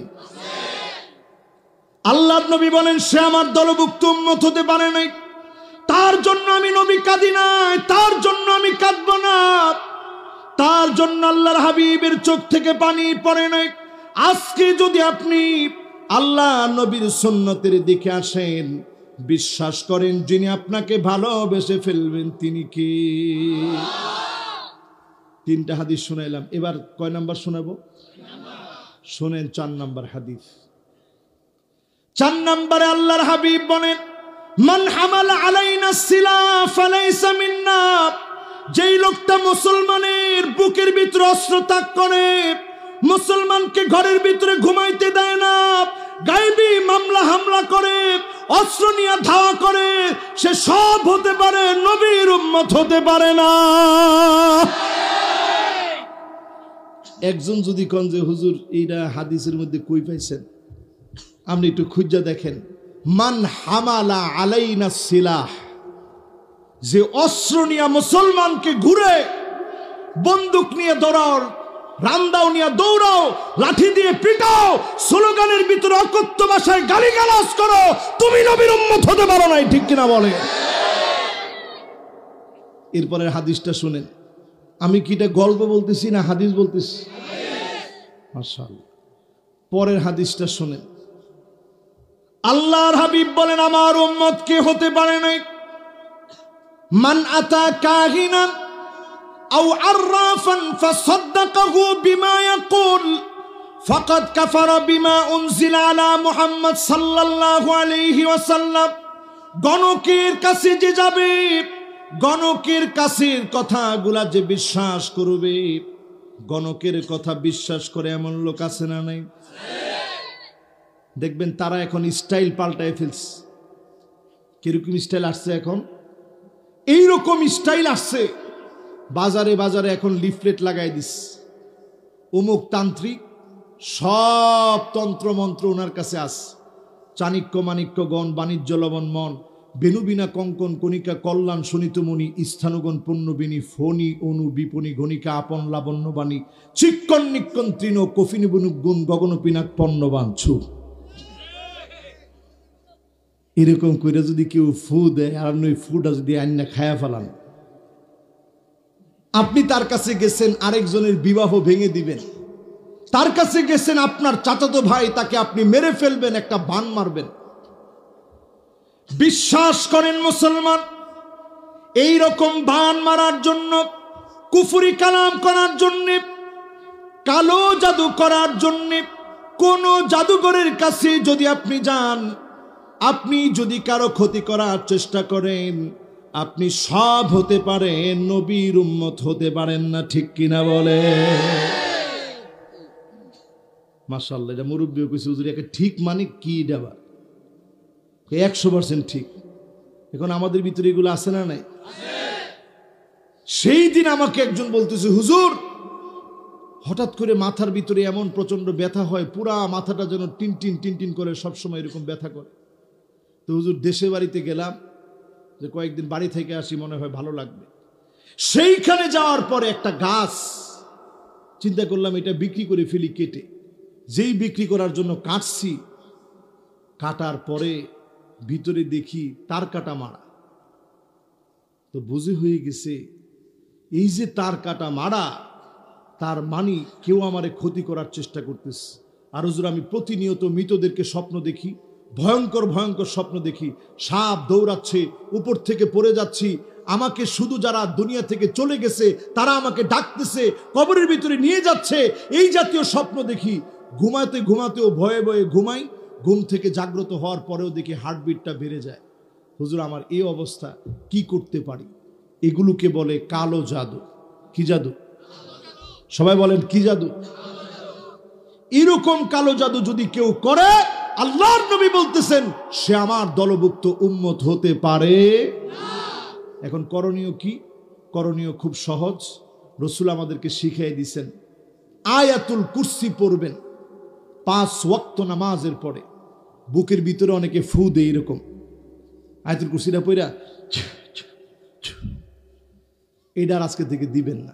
আল্লাহর নবী বলেন সে আমার দলভুক্ত উম্মত হতে পারে নাই, তার জন্য আমি নবী কাঁদি নাই, তার জন্য আমি কাঁদব না, তার জন্য আল্লাহর হাবিবের চোখ থেকে পানি পড়ে নাই। আজকে যদি আপনি আল্লাহ নবীর সুন্নতের দিকে আসেন, বিশ্বাস করেন যিনি আপনাকে ভালোবেসে ফেলবেন তিনি কি? 3টা হাদিস শোনাইলাম, এবার কয় নাম্বার শোনাবো? শোনেন 4 নাম্বার হাদিস। 4 নম্বরে আল্লাহর হাবিব বলেন মান হামালা আলাইনা সিলা ফালাইসা মিন্না, যেই লোকটা মুসলমানের বুকের ভিতরে অস্ত্র তাক করে, মুসলমানকে ঘরের ভিতরে ঘুমাইতে দেয় না, গায়েবী মামলা হামলা করে, অস্ত্র নিয়ে ধাওয়া করে, সে সব হতে পারে, নবীর উম্মত হতে পারে না। একজন যদি কোন যে হুজুর এইটা হাদিসের মধ্যে কই পাইছেন, আপনি একটু খুঁজা দেখেন। মান হামালা আলাইনা সিলাহ, যে অস্ত্র নিয়ে মুসলমানকে ঘুরে, বন্দুক নিয়ে দৌড়াও, রামদাও নিয়ে দৌড়াও, লাঠি দিয়ে পিটাও, স্লোগানের ভিতরে অকথ্য ভাষায় গালিগালাজ করো, তুমি নবীর উম্মত হতে পারো নাই, ঠিক কিনা বলে? এরপরের হাদিসটা শুনেন। আমি কি এটা গল্প বলতেছি না হাদিস বলতেছি? মাশাআল্লাহ। পরের হাদিসটা শুনেন। আল্লাহর হাবিব বলেন আমার উম্মত কে হতে পারে নাই, মান আতা কাহিনান আও আররাফান ফাসাদদাকাহু বিমা ইয়াকুল ফাকাদ কাফারা বিমা উনজিলা আলা মুহাম্মদ সাল্লাল্লাহু আলাইহি ওয়াসাল্লাম। গণকের কাছে যে যাবে, গণকের কাছের কথাগুলা যে বিশ্বাস করবে, গণকের কথা বিশ্বাস করে এমন লোক আছে না নাই? দেখবেন তারা এখন স্টাইল পাল্টায় ফেলছে। কিরকম স্টাইল আসছে এখন? এইরকম স্টাইল আসছে, বাজারে বাজারে এখন লিফলেট লাগাই দিস, অমুক তান্ত্রিক, সব তন্ত্রমন্ত্র ওনার কাছে আস। চাণক্য মাণিক্যগণ, বাণিজ্য লবণ মন, বেনুবিনা কঙ্কন কণিকা, কল্যাণ শনিতমণি, স্থানুগণ পুণ্যবিনী, ফণি অনু বিপণী গণিকা, আপন লাবণ্যবাণী, চিক্কন নিক্কন তৃণ, কফিনী বনুক গুণ, গগন পিনাক পণ্যবান ছু। এরকম করে যদি কেউ ফু দেয়, আর নই ফুটা যদি আইনা খায়া ফেলান, আপনি তার কাছে গেছেন আরেকজনের বিবাহ ভেঙে দিবেন, তার কাছে গেছেন আপনার চাচাতো ভাই, তাকে আপনি মেরে ফেলবেন, একটা বান মারবেন। বিশ্বাস করেন মুসলমান, এই রকম বান মারার জন্য, কুফরি কালাম করার জন্য, কালো জাদু করার জন্য কোন জাদুঘরের কাছে যদি আপনি যান, আপনি যদি কারো ক্ষতি করার চেষ্টা করেন, আপনি সব হতে পারেন, নবীর উম্মত হতে পারেন না। ঠিক কিনা বলে? মাশাআল্লাহ, এটা মুরব্বিও কইছে হুজুর একে ঠিক মানে কি দেবা, 100% ঠিক। এখন আমাদের ভিতরে এগুলো আছে না নাই? সেই দিন আমাকে একজন বলতেছে, হুজুর হঠাৎ করে মাথার ভিতরে এমন প্রচন্ড ব্যথা হয়, পুরা মাথাটা যেন টিন টিন টিন টিন করে, সবসময় এরকম ব্যথা করে। তো হুজুর দেশে বাড়িতে গেলাম, যে কয়েকদিন বাড়ি থেকে আসি, মনে হয় ভালো লাগবে। সেইখানে যাওয়ার পরে একটা গাছ চিন্তা করলাম এটা বিক্রি করে ফেলি কেটে। যেই বিক্রি করার জন্য কাটছি, কাটার পরে ভিতরে দেখি তার কাটা মারা। তো বুঝে হয়ে গেছে এই যে তার কাটা মারা, তার মানে কেউ আমারে ক্ষতি করার চেষ্টা করতেছে। আর হুজুর আমি প্রতিনিয়ত মৃতদেরকে স্বপ্ন দেখি, ভয়ঙ্কর ভয়ঙ্কর স্বপ্ন দেখি, সাপ দৌড়াচ্ছে, উপর থেকে পড়ে যাচ্ছি, আমাকে শুধু যারা দুনিয়া থেকে চলে গেছে তারা আমাকে ডাকতেছে, কবরের ভিতরে নিয়ে যাচ্ছে, এই জাতীয় স্বপ্ন দেখি। ঘুমাতে ঘুমাতেও ভয়ে ভয়ে ঘুমাই, ঘুম থেকে জাগ্রত হওয়ার পরেও দেখি হার্টবিটটা বেড়ে যায়। হুজুর আমার এই অবস্থা, কি করতে পারি? এগুলোকে বলে কালো জাদু। কি জাদু? সবাই বলেন কি জাদু? এরকম কালো জাদু যদি কেউ করে, আল্লাহর নবী বলতেছেন সে আমার দলভুক্ত উম্মত হতে পারে না। এখন করণীয় কি? করণীয় খুব সহজ, রাসূল আমাদেরকে শিখিয়ে দিয়েছেন। আয়াতুল কুরসি পড়বেন 5 ওয়াক্ত নামাজের পরে। বুকের ভিতরে অনেকে ফু দেয়, এরকম আয়াতুল কুরসিটা পড়া এটা আজকে থেকে দিবেন না।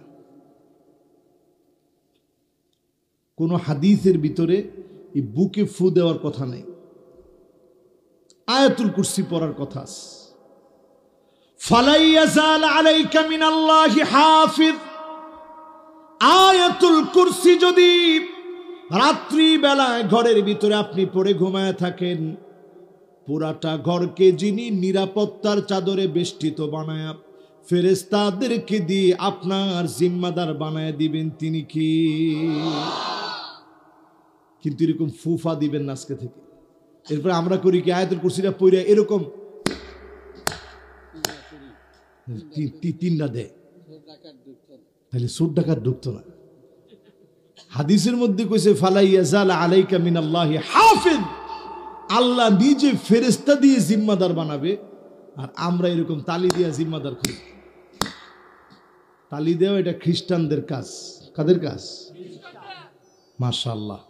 কোন হাদিসের ভিতরে এই বুকে ফু দেওয়ার কথা নেই, আয়াতুল কুরসি পড়ার কথা আছে। ফালাই ইয়াজাল আলাইকা মিনাল্লাহি হাফিজ। আয়াতুল কুরসি যদি রাত্রি বেলায় ঘরের ভিতরে আপনি পড়ে ঘুমায় থাকেন, পুরাটা ঘরকে যিনি নিরাপত্তার চাদরে বেষ্টিত বানায় ফেরেশতাদেরকে দিয়ে আপনার জিম্মাদার বানায় দিবেন, তিনি কি? কিন্তু এরকম ফুফা দিবেন না আজকে থেকে। এরপরে আমরা করি কি, আয়াতুল কুরসিটা পড়ে এরকম 3টা দেয়, তাহলে সুর ডাকাত ঢুকতো না। হাদিসের মধ্যে কইছে ফালাই ইয়াজাল আলাইকা মিনাল্লাহি হাফিজ, আল্লাহ নিজে ফেরেশতা দিয়ে জিম্মাদার বানাবে। আর আমরা এরকম তালি দিয়া জিম্মাদার করি। তালি দেওয়া এটা খ্রিস্টানদের কাজ। কাদের কাজ? মাশাআল্লাহ।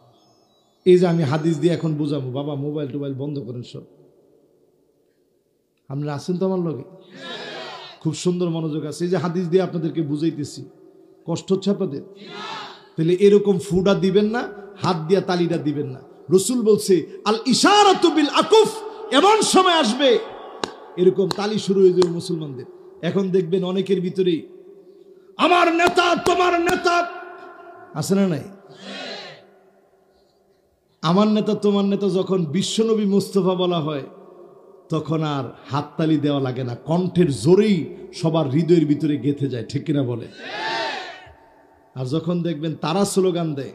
এই যে আমি হাদিস দিয়ে এখন বুঝাবো, বাবা মোবাইল টোবাইল বন্ধ করেন সব। আপনারা আছেন তো আমার লগে? খুব সুন্দর মনোযোগ আছে। এই যে হাদিস দিয়ে আপনাদেরকে বুঝাইতেছি, কষ্ট হচ্ছে আপনাদের? তাহলে এরকম ফুডা দিবেন না, হাত দিয়া তালিটা দিবেন না। রাসূল বলছে আল ইশারাতু বিল আকুফ, এমন সময় আসবে এরকম তালি শুরু হয়ে যাবে মুসলমানদের। এখন দেখবেন অনেকের ভিতরেই আমার নেতা তোমার নেতা আছে না নাই? আমার নেতা তোমার নেতা যখন বিশ্বনবী মুস্তাফা বলা হয়, তখন আর হাততালি দেওয়া লাগে না, কণ্ঠের জোরেই সবার হৃদয়ের ভিতরে গেঁথে যায়। ঠিক কিনা বলে? আর যখন দেখবেন তারা স্লোগান দেয়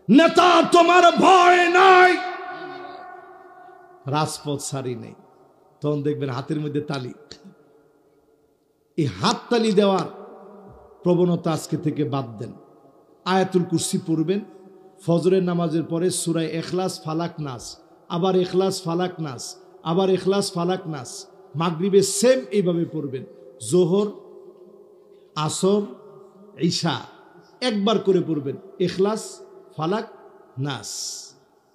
নেতা তোমার ভয় নাই, রাজপথ সারি নেই, তখন দেখবেন হাতের মধ্যে তালি। এই হাততালি দেওয়ার প্রবণতা আজকে থেকে বাদ দেন। আয়াতুল কুরসি পড়বেন ফজরের নামাজের পরে, সূরা ইখলাস ফালাক নাস, আবার ইখলাস ফালাক নাস, আবার ইখলাস ফালাক নাস। মাগরিবে সেম এইভাবে পড়বেন। জোহর, আসর, ঈশা একবার করে পড়বেন, ইখলাস, ফালাক, নাস।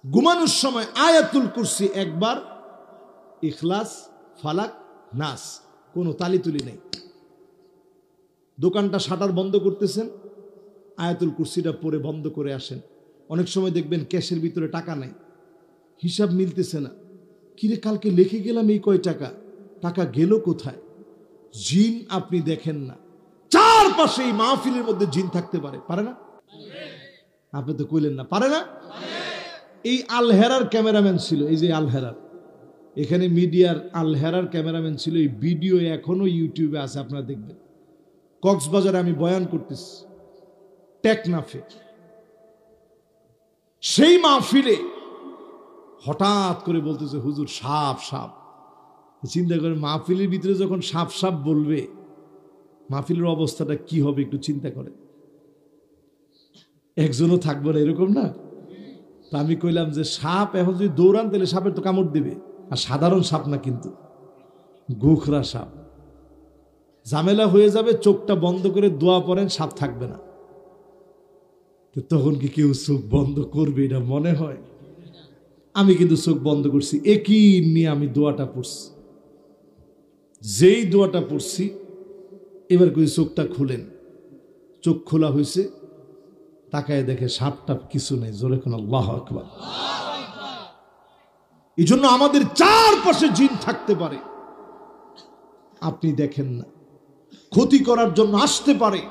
ঘুমানোর সময় আয়াতুল কুরসি একবার, ইখলাস, ফালাক, নাস। কোনো তালিতুলি নেই। দোকানটা শাটার বন্ধ করতেছেন, আয়াতুল কুরসিটা পড়ে বন্ধ করে আসেন। অনেক সময় দেখবেন ক্যাশের ভিতরে টাকা নাই, হিসাব মিলতেছে না, কিরে কালকে লিখে গেলাম এই কয় টাকা, টাকা গেল কোথায়? জিন আপনি দেখেন না, চারপাশে এই মাহফিলের মধ্যে জিন থাকতে পারে, পারে না? আপনি তো কইলেন না পারে না। এই আলহেরার ক্যামেরাম্যান ছিল, এই যে আলহেরার, এখানে মিডিয়ার আলহেরার ক্যামেরাম্যান ছিল। এই ভিডিও এখনো ইউটিউবে আছে, আপনারা দেখবেন। কক্সবাজারে আমি বয়ান করতেছি, টেকনাফে, সেই মাহফিলে হঠাৎ করে বলতেছে হুজুর সাপ সাপ। চিন্তা করে মাহফিলের ভিতরে যখন সাপ সাপ বলবে, মাহফিলের অবস্থাটা কি হবে একটু চিন্তা করে। একজনও থাকবে না, এরকম না? তা আমি কইলাম যে সাপ এখন যদি দৌড়ান তাহলে সাপের তো কামড় দিবে, আর সাধারণ সাপ না কিন্তু, গোখরা সাপ। ঝামেলা হয়ে যাবে, চোখটা বন্ধ করে দোয়া পড়েন, সাপ থাকবে না। তো তখন কি কেউ চোখ বন্ধ করবে এটা মনে হয়? আমি কিন্তু চোখ বন্ধ করছি, একই নিয়ে আমি দোয়াটা পড়ছি। যেই দোয়াটা পড়ছি, এবার কই চোখটা খুলেন, চোখ খোলা হয়েছে, তাকায় দেখে সাপ টাপ কিছু নেই। জোরে কোন আল্লাহু আকবার। এই জন্য আমাদের চারপাশে জিন থাকতে পারে, আপনি দেখেন না, ক্ষতি করার জন্য আসতে পারে।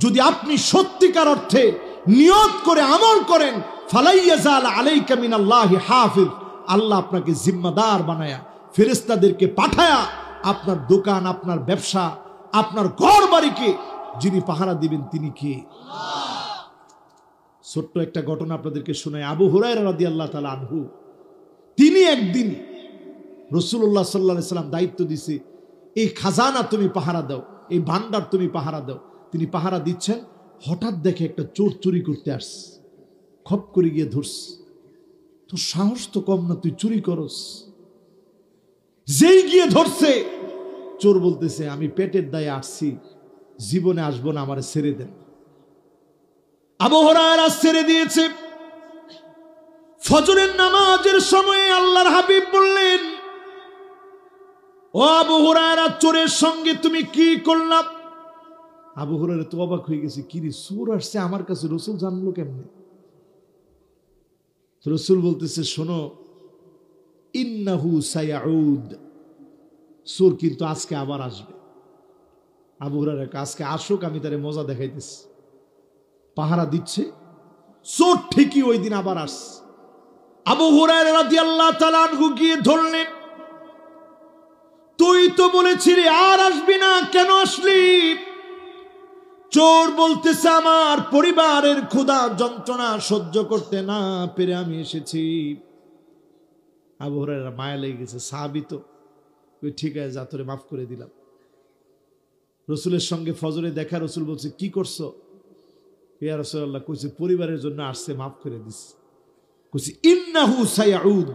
যদি আপনি সত্যিকার অর্থে নিয়ত করে আমল করেন, ফালাইয়াজাল আলাইকা মিনাল্লাহি হাফিজ, আল্লাহ আপনাকে জিম্মাদার বানায়া, ফেরেশতাদেরকে পাঠায়া আপনার দোকান, আপনার ব্যবসা, আপনার ঘর বাড়িকে যিনি পাহারা দিবেন তিনি কে? ছোট্ট একটা ঘটনা আপনাদেরকে শোনায়। আবু হুরায়রা রাদিয়াল্লাহু তাআলা আনহু, তিনি একদিন রাসূলুল্লাহ সাল্লাল্লাহু আলাইহি সাল্লাম দায়িত্ব দিছে, এই খাজানা তুমি পাহারা দাও, এই ভান্ডার তুমি পাহারা দাও। তিনি পাহারা দিচ্ছেন, হঠাৎ দেখে একটা চোর চুরি করতে আসছে, খপ করে গিয়ে ধরছে। তোর সাহস তো কম না, তুই চুরি করস? যেই গিয়ে ধরছে, চোর বলতেছে আমি পেটের দায়ে আসছি, জীবনে আসবো না, আমারে ছেড়ে দেন। আবু হুরায়রা ছেড়ে দিয়েছে। ফজরের নামাজের সময়ে আল্লাহর হাবিব বললেন, ও আবু হুরায়রা, চোরের সঙ্গে তুমি কি করলা? আবু হুরায়রা তো অবাক হয়ে গেছে, কি রে, চোর আসছে আমার কাছে, রাসূল জানলো কেমনে? রাসূল বলতেছে, শোনো, ইন্নাহু সায়াউদ, চোর কিন্তু আজকে আবার আসবে। আবু হুরায়রা আজকে আসুক, আমি তারে মজা দেখাইতেছি। পাহারা দিচ্ছে, চোর ঠিকই ওই দিন আবার আসছে। আবু হুরায়রা রাদিয়াল্লাহু তাআলা আনহু গিয়ে ধরলেন, তুই তো বলেছিলি আর আসবি না, কেন আসলি? চোর বলতেছে, আমার পরিবারের ক্ষুধা যন্ত্রণা সহ্য করতে না পেরে আমি এসেছি। আবু হুরায়রা মায়া লেগে গেছে, সাহাবী তো, ঠিক আছে যা, তোরে মাফ করে দিলাম। রসুলের সঙ্গে ফজরে দেখা, রসুল বলছে কি করছো? ইয়া রাসূলুল্লাহ, কইছে পরিবারের জন্য আসছে, মাফ করে দিস। কইছে ইন্নাহু সায়াউদ,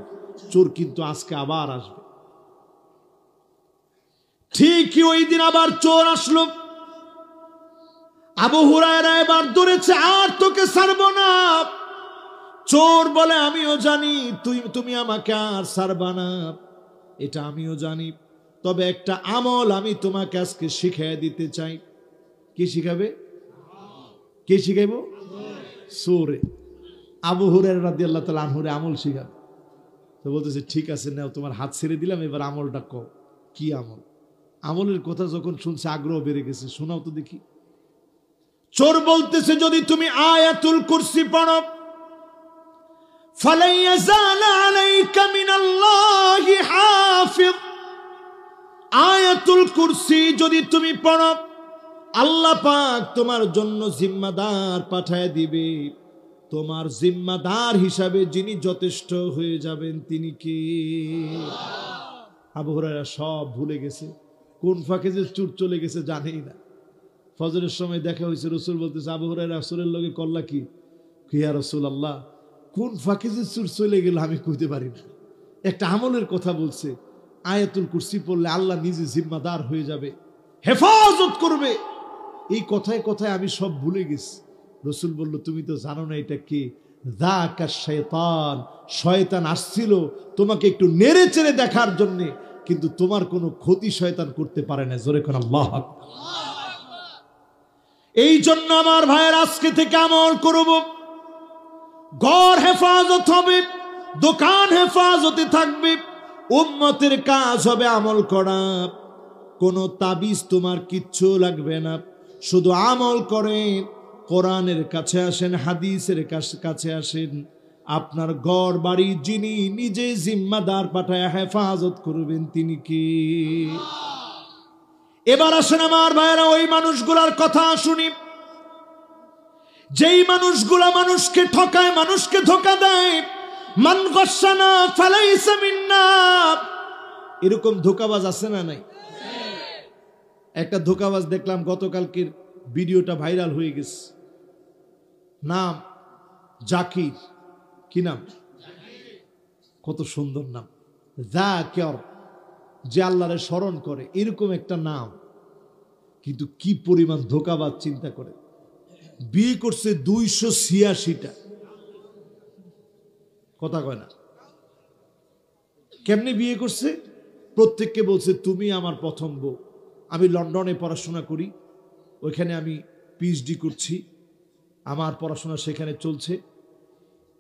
চোর কিন্তু আজকে আবার আসবে। ঠিকই ওই দিন আবার চোর আসলো। আবু হুরায়রা এবার ধরেছে, আর তোকে ছাড়বো না। চোর বলে, আমিও জানি তুমি আমাকে আর ছাড়বা না, এটা আমিও জানি, তবে একটা আমল আমি তোমাকে আজকে শিখিয়ে দিতে চাই। কি শিখাবে? কে শিখাইব? চোরে। আবু হুরায়রা রাদিয়াল্লাহু তাআলা আনহু আমল শিখাবে। তো বলতেছে, ঠিক আছে নাও, তোমার হাত ছেড়ে দিলাম, এবার আমলটা কও। কি আমল? আমলের কথা যখন শুনছে আগ্রহ বেড়ে গেছে, শোনাও তো দেখি। চোর বলতেছে, যদি তুমি আয়াতুল কুরসি পড়ো, ফালা ইয়াজাল আলাইকা মিনাল্লাহি হাফিজ, আয়াতুল কুরসি যদি তুমি পড়ো, আল্লাহ পাক তোমার জন্য জিম্মাদার পাঠায় দিবে। তোমার জিম্মাদার হিসাবে যিনি যথেষ্ট হয়ে যাবেন তিনি কে? আবু হুরায়রা সব ভুলে গেছে, কোন ফাঁকে যে চোর চলে গেছে জানেই না। ফজরের সময় দেখা হয়েছে, রসুল বলতেছে, আবু হুরায়রা রাসূলের লগে করলা কি? ইয়া রাসূলুল্লাহ, কোন ফাঁকে যে চোর চলে গেল আমি কইতে পারি না। একটা আমলের কথা বলছে, আয়াতুল কুরসি পড়লে আল্লাহ নিজে জিম্মাদার হয়ে যাবে, হেফাজত করবে। এই কথায় কথায় আমি সব ভুলে গেছি। রসুল বলল, তুমি তো জানো না এটা কি? যাকা শয়তান, শয়তান আসছিল তোমাকে একটু নেড়ে চেড়ে দেখার জন্যে, কিন্তু তোমার কোনো ক্ষতি শয়তান করতে পারে না। জোরে কোন আল্লাহু আকবার। এই জন্য আমার ভাইয়ের, আজকে থেকে আমল করব। ঘর হেফাজত হবে, দোকান হেফাজতে থাকবে, উম্মতের কাজ হবে আমল করা। কোনো তাবিজ তোমার কিচ্ছু লাগবে না, শুধু আমল করেন, কোরআনের কাছে আসেন, হাদিসের কাছে আসেন। আপনার ঘর বাড়ি যিনি নিজে জিম্মাদার পাঠায় হেফাজত করবেন তিনি কি? এবার আসেন আমার ভাইয়েরা, ওই মানুষগুলার কথা শুনি, যেই মানুষগুলা মানুষকে ঠকায়, মানুষকে ধোঁকা দেয়। মান গশানা ফালাইসা মিন্না, এরকম ধোঁকাবাজ আছে না নাই? একটা ধোঁকাবাজ দেখলাম গতকালকের ভিডিওটা ভাইরাল হয়ে গেছে। নাম জাকির। কি নাম? কত সুন্দর নাম, জাকির, যে আল্লাহরে স্মরণ করে, এরকম একটা নাম। কিন্তু কি পরিমাণ ধোঁকাবাজ চিন্তা করে। বিয়ে করছে 286টা, কথা কয় না। কেমনে বিয়ে করছে? প্রত্যেককে বলছে তুমি আমার প্রথম বউ, আমি লন্ডনে পড়াশোনা করি, ওইখানে আমি পিএইচডি করছি, আমার পড়াশোনা সেখানে চলছে।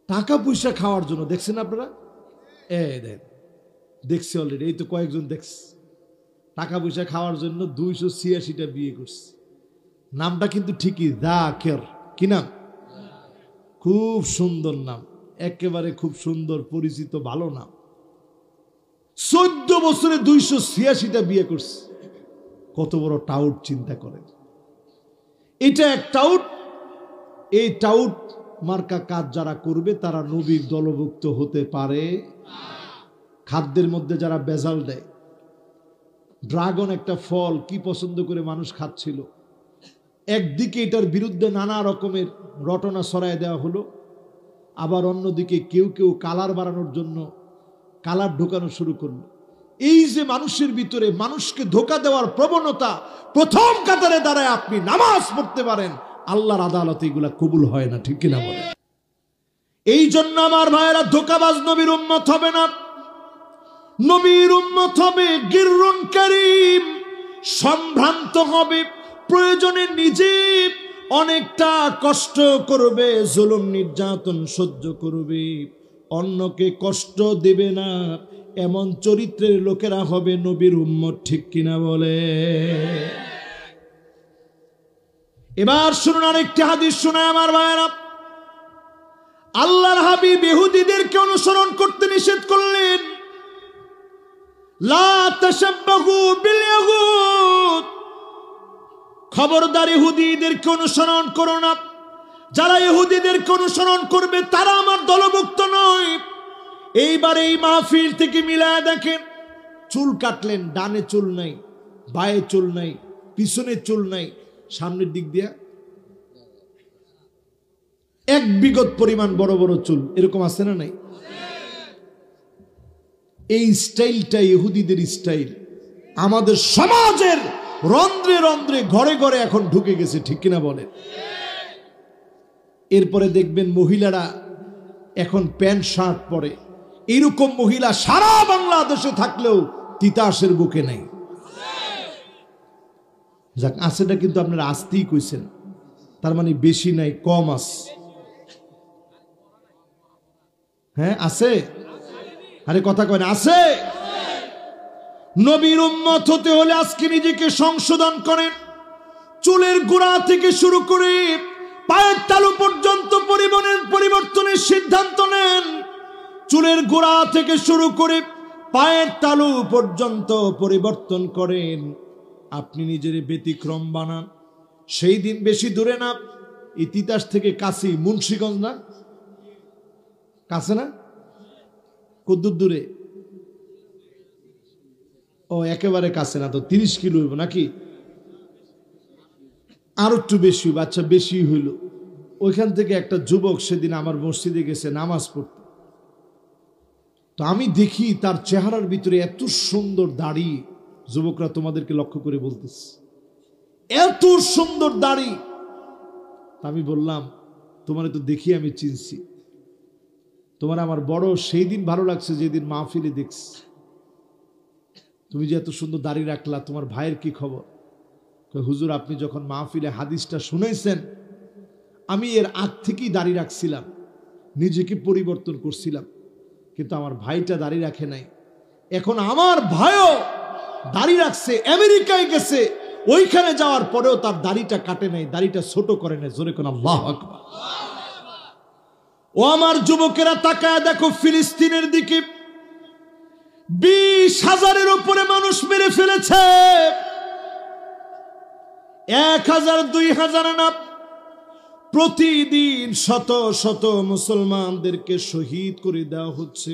টাকা পয়সা খাওয়ার জন্য, দেখছেন আপনারা? দেখছি অলরেডি, এই তো কয়েকজন দেখছে। টাকা পয়সা খাওয়ার জন্য 286টা বিয়ে করছে। নামটা কিন্তু ঠিকই, জাকির। কি নাম? খুব সুন্দর নাম, একেবারে খুব সুন্দর, পরিচিত, ভালো নাম। 14 বছরে 286টা বিয়ে করছে। কত বড় টাউট চিন্তা করেন। এটা এক টাউট। এই টাউট মার্কা কাজ যারা করবে তারা নবীর দলভুক্ত হতে পারে। খাদ্যের মধ্যে যারা ভেজাল দেয়, ড্রাগন একটা ফল, কি পছন্দ করে মানুষ খাচ্ছিল, একদিকে এটার বিরুদ্ধে নানা রকমের রটনা ছড়ায় দেওয়া হলো, আবার অন্যদিকে কেউ কেউ কালার বাড়ানোর জন্য কালার ঢোকানো শুরু করলো। এই যে মানুষের ভিতরে মানুষকে ধোঁকা দেওয়ার প্রবণতা, প্রথম কাতারে দাঁড়ায় আপনি নামাজ পড়তে পারেন, আল্লাহর আদালতে এগুলা কবুল হয় না, ঠিক কিনা বলেন? এই জন্য আমার ভাইয়েরা, ধোঁকাবাজ নবীর উম্মত হবে না। নবীর উম্মত হবে গিররুন কারীম, সম্ভ্রান্ত হবে, প্রয়োজনে নিজে অনেকটা কষ্ট করবে, জুলুম নির্যাতন সহ্য করবে, অন্যকে কষ্ট দেবে না, এমন চরিত্রের লোকেরা হবে নবীর উম্মত, ঠিক কিনা বলে? এবার শুনুন আরেকটি হাদিস শোনায় আমার ভাইয়েরা। আল্লাহর হাবিব ইহুদিদেরকে অনুসরণ করতে নিষেধ করলেন। লা তাশাব্বাহু বিল ইয়াহুদ, খবরদার ইহুদিদেরকে অনুসরণ করো না। যারা ইহুদিদেরকে অনুসরণ করবে তারা আমার দলভুক্ত নয়। এইবার এই মাহফিল থেকে মিলায় দেখেন, চুল কাটলেন, ডানে চুল নাই, বায়ে চুল নাই, পিছনে চুল নাই, সামনের দিক দিয়া এক বিগত পরিমাণ বড় বড় চুল, এরকম আছে না নাই? এই স্টাইলটা ইহুদিদের স্টাইল, আমাদের সমাজের রন্ধ্রে রন্ধ্রে, ঘরে ঘরে এখন ঢুকে গেছে, ঠিক কিনা বলে? এরপরে দেখবেন মহিলারা এখন প্যান্ট শার্ট পরে। এরকম মহিলা সারা বাংলাদেশে থাকলেও তিতাসের বুকে নেই। যাক, আছেটা কিন্তু আপনারা আসতেই কইছেন, তার মানে বেশি নাই, কম আছে। হ্যাঁ আছে, আরে কথা কয় না, আছে। নবীর উম্মত হতে হলে আজকে নিজেকে সংশোধন করেন। চুলের গোড়া থেকে শুরু করে পায়ের তালু পর্যন্ত পরিবর্তনের সিদ্ধান্ত নেন। চুলের গোড়া থেকে শুরু করে পায়ের তালু পর্যন্ত পরিবর্তন করেন। আপনি নিজের ব্যতিক্রম বানান। সেই দিন বেশি দূরে না, এই তিতাস থেকে কাছে, মুন্সিগঞ্জ না, কাছে না, কদ্দুর দূরে? ও একেবারে কাছে না, তো 30 কিলো হইব নাকি? আর একটু বেশি, বাচ্চা বেশি হইল। ওইখান থেকে একটা যুবক সেদিন আমার মসজিদে গেছে নামাজ পড়তে। তো আমি দেখি তার চেহারার ভিতরে এত সুন্দর দাড়ি। যুবকরা তোমাদেরকে লক্ষ্য করে বলতেছে, এত সুন্দর দাড়ি। আমি বললাম, তোমার তো দেখি আমি চিনছি, তোমার আমার বড় সেই দিন ভালো লাগছে যেদিন মাহফিলে দেখছি, তুমি যে এত সুন্দর দাড়ি রাখলা, তোমার ভাইয়ের কি খবর? হুজুর, আপনি যখন মাহফিলে হাদিসটা শুনাইছেন, আমি এর আগ থেকেই দাড়ি রাখছিলাম, নিজেকে পরিবর্তন করছিলাম, কিন্তু আমার ভাইটা দাড়ি রাখে নাই। এখন আমার ভাইও দাড়ি রাখছে, আমেরিকায় গেছে, ওইখানে যাওয়ার পরেও তার দাড়িটা কাটে নাই, দাড়িটা ছোট করে নেয়। জোরে কোন আল্লাহু আকবার। ও আমার যুবকেরা, তাকায় দেখো ফিলিস্তিনের দিকে, 20,000-এর উপরে মানুষ মেরে ফেলেছে। 1,000 2,000 না, প্রতিদিন শত শত মুসলমানদেরকে শহীদ করে দেওয়া হচ্ছে।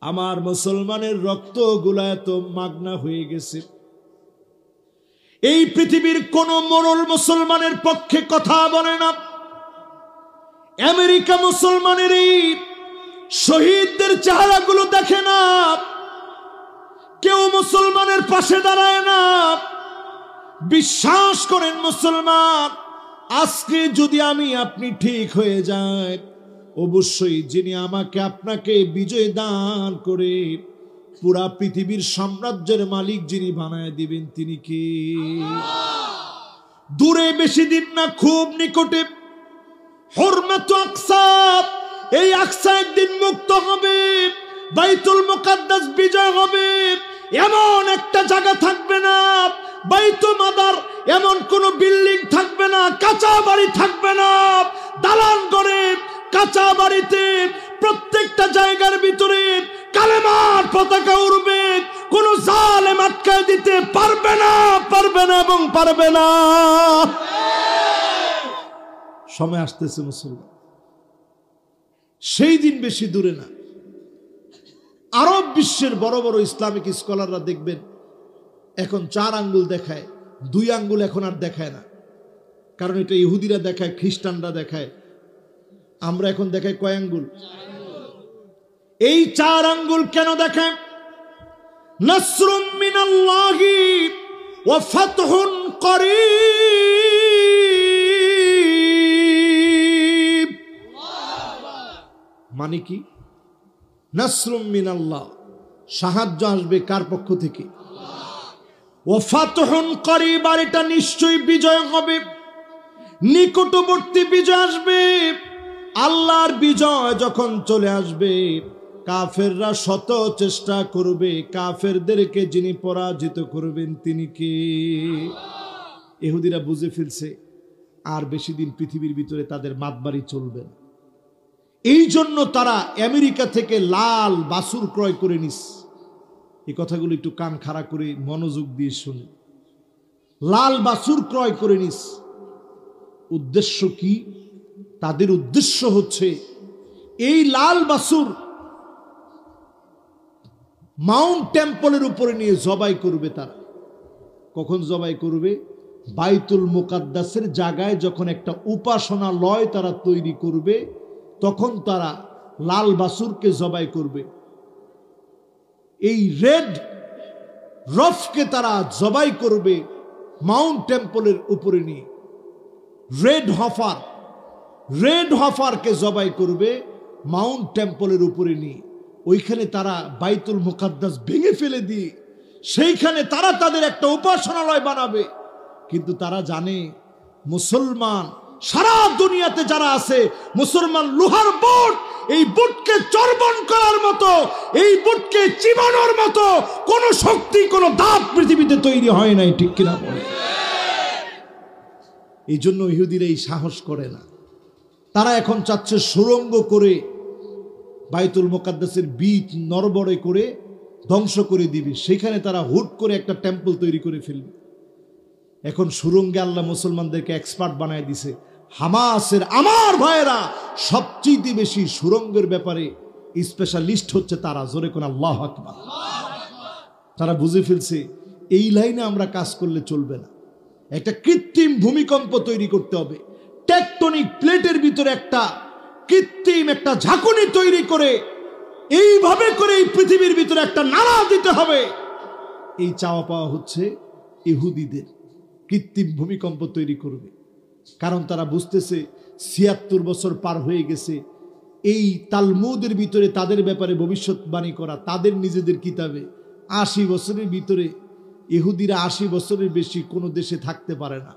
আমার মুসলমানের রক্ত গুলা তো মাগনা হয়ে গেছে। এই পৃথিবীর কোন মোড়ল মুসলমানের পক্ষে কথা বলে না। আমেরিকা মুসলমানের এই শহীদদের চেহারাগুলো দেখে না, কেউ মুসলমানের পাশে দাঁড়ায় না। বিশ্বাস করেন মুসলমান, আজকে যদি আমি আপনি ঠিক হয়ে যায়, অবশ্যই যিনি আমাকে আপনাকে বিজয় দান করে পুরা পৃথিবীর সাম্রাজ্যের মালিক যিনি বানায় দিবেন, তিনি কে? দূরে বেশি দিন না, খুব নিকটে হুরমাত আকসা, এই আকসা একদিন মুক্ত হবে, বাইতুল মুকাদ্দাস বিজয় হবে। এমন একটা জায়গা থাকবে না, বাইতুল মাদার এমন কোন বিল্ডিং থাকবে না, কাঁচা বাড়ি থাকবে না, দালান করে কাঁচা বাড়িতে প্রত্যেকটা জায়গার ভিতরে কালেমার পতাকা উড়বে। কোন জালেম আটকায় দিতে পারবে না, পারবে না এবং পারবে না। সময় আসতেছে মুসলমান, সেই দিন বেশি দূরে না। আরব বিশ্বের বড় বড় ইসলামিক স্কলাররা দেখবেন এখন 4 আঙ্গুল দেখায়, 2 আঙ্গুল এখন আর দেখায় না। কারণ এটা ইহুদিরা দেখায়, খ্রিস্টানরা দেখায়, আমরা এখন দেখাই কয় আঙ্গুল? এই 4 আঙ্গুল কেন দেখায়? নাসরুম মিনাল্লাহি ওয়া ফাতহুন করিব। মানে কি? নাসরুম মিনাল্লাহ, সাহায্য আসবে কার পক্ষ থেকে? ওয়া ফাতহুন করিব, আর এটা নিশ্চয়ই বিজয় হবে, নিকটবর্তী বিজয় আসবে। আল্লাহর বিজয় যখন চলে আসবে, কাফেররা শত চেষ্টা করবে, কাফেরদেরকে যিনি পরাজিত করবেন তিনি কে? ইহুদিরা বুঝে ফেলছে আর বেশি দিন পৃথিবীর ভিতরে তাদের মাতবাড়ি চলবে না। এই জন্য তারা আমেরিকা থেকে লাল বাছুর ক্রয় করে নিস। এই কথাগুলো একটু কান খাড়া করে মনোযোগ দিয়ে শুনে। লাল বাছুর ক্রয় করে নিস। উদ্দেশ্য কি? তাদের উদ্দেশ্য হচ্ছে এই লাল বাছুর মাউন্ট টেম্পলের উপরে নিয়ে জবাই করবে। তারা কখন জবাই করবে? বাইতুল মুকাদ্দাসের জায়গায় যখন একটা উপাসনালয় তারা তৈরি করবে, তখন তারা লাল বাছুরকে জবাই করবে। এই রেড রফকে তারা জবাই করবে মাউন্ট টেম্পলের উপরে নিয়ে। রেড হফারকে জবাই করবে মাউন্ট টেম্পলের উপরে নিয়ে। ওইখানে তারা বাইতুল মুকাদ্দাস ভেঙে ফেলে দিয়ে সেইখানে তারা তাদের একটা উপাসনালয় বানাবে। কিন্তু তারা জানে মুসলমান সারা দুনিয়াতে যারা আছে, মুসলমান লোহার বুট, এই বুটকে চর্বণ করার মতো, এই বুটকে চিবানোর মতো কোন শক্তি, কোন দাঁত পৃথিবীতে তৈরি হয় নাই। ঠিক কিনা বলে? এই জন্য ইহুদিরা এই সাহস করে না। তারা এখন চাচ্ছে সুড়ঙ্গ করে বাইতুল মুকাদ্দাসের বীজ নড়বড়ে করে ধ্বংস করে দিবে। সেখানে তারা হুট করে একটা টেম্পল তৈরি করে ফেলবে। এখন সুড়ঙ্গে আল্লাহ মুসলমানদেরকে এক্সপার্ট বানায় দিছে। হামাসের আমার ভাইয়েরা সবচেয়ে বেশি সুড়ঙ্গের ব্যাপারে স্পেশালিস্ট হচ্ছে তারা। জোরে কোন আল্লাহু আকবার। তারা বুঝে ফেলছে এই লাইনে আমরা কাজ করলে চলবে না, একটা কৃত্রিম ভূমিকম্প তৈরি করতে হবে। টেকটনিক প্লেটের ভিতরে একটা কৃত্রিম একটা ঝাঁকুনি তৈরি করে এইভাবে করে এই পৃথিবীর ভিতরে একটা নাড়া দিতে হবে। এই চাওয়া পাওয়া হচ্ছে ইহুদিদের। কৃত্রিম ভূমিকম্প তৈরি করবে। কারণ তারা বুঝতেছে ৭৬ বছর পার হয়ে গেছে। এই তালমুদের ভিতরে তাদের ব্যাপারে ভবিষ্যৎবাণী করা, তাদের নিজেদের কিতাবে ৮০ বছরের ভিতরে ইহুদিরা ৮০ বছরের বেশি কোনো দেশে থাকতে পারে না।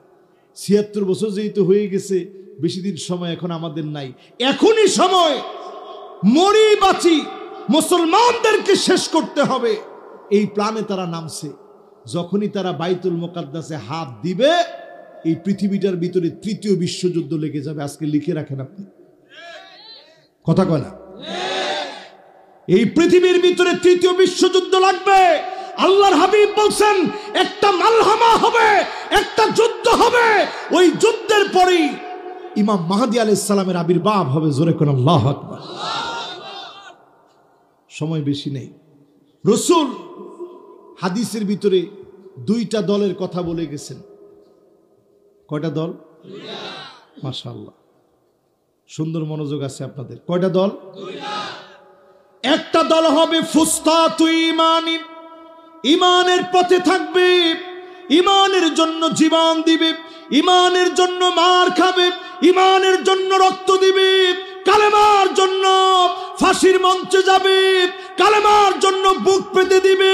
৭৬ বছর যেহেতু হয়ে গেছে, বেশি দিন সময় এখন আমাদের নাই। এখনই সময়, মরি বাঁচি মুসলমানদেরকে শেষ করতে হবে, এই প্ল্যানে তারা নামছে। যখনই তারা বাইতুল মুকাদ্দাসে হাত দিবে, এই পৃথিবীটার ভিতরে তৃতীয় বিশ্বযুদ্ধ লেগে যাবে। আজকে লিখে রাখেন আপনি, কথা কয় না? এই পৃথিবীর ভিতরে তৃতীয় বিশ্বযুদ্ধ লাগবে। আল্লাহর হাবিব বলছেন একটা মালহামা হবে, একটা যুদ্ধ হবে। ওই যুদ্ধের পরেই ইমাম মাহদী আলাইহিস সালামের আবির্ভাব হবে। জোরে কোন আল্লাহু আকবার। সময় বেশি নেই। রাসূল হাদিসের ভিতরে দুইটা দলের কথা বলে গেছেন। কয়টা দল? মাশাআল্লাহ, সুন্দর মনোযোগ আছে আপনাদের। কয়টা দল? একটা দল হবে ফুস্তাতু ঈমানি, ঈমানের পথে থাকবে, ঈমানের জন্য জীবন দিবে, ঈমানের জন্য মার খাবে, ঈমানের জন্য রক্ত দিবে, কালেমার জন্য ফাঁসির মঞ্চে যাবে, কালেমার জন্য বুক পেতে দিবে,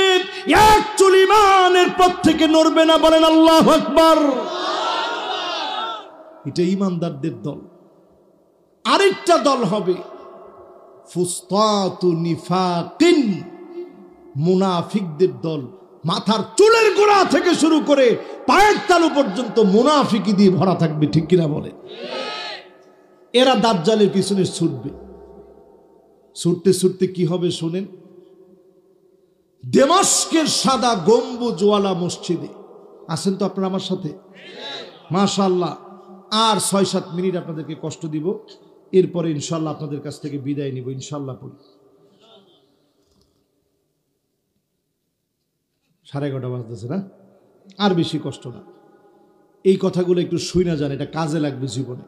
এক চুল ঈমানের পথ থেকে নড়বে না। বলেন আল্লাহু আকবার। এটা ঈমানদারদের দল। আরেকটা দল হবে ফুস্তাতু নিফাকিন, মুনাফিকদের দল। মাথার চুলের গোড়া থেকে শুরু করে পায়ের তালু পর্যন্ত মুনাফিকি দিয়ে ভরা থাকবে। ঠিক কিনা বলে? এরা দাজ্জালের পিছনে ছুটবে। ছুটতে ছুটতে কি হবে শুনেন। দমাস্কের সাদা গম্বুজওয়ালা মসজিদে আছেন তো আপনারা আমার সাথে? মাশাআল্লাহ। আর ৬-৭ মিনিট আপনাদেরকে কষ্ট দিব, এরপরে ইনশাআল্লাহ আপনাদের কাছ থেকে বিদায় নিব। ইনশাআল্লাহ পড়ি। 11:30 বাজতেছে না? আর বেশি কষ্ট না। এই কথাগুলো একটু শুইনা যান, এটা কাজে লাগবে জীবনে।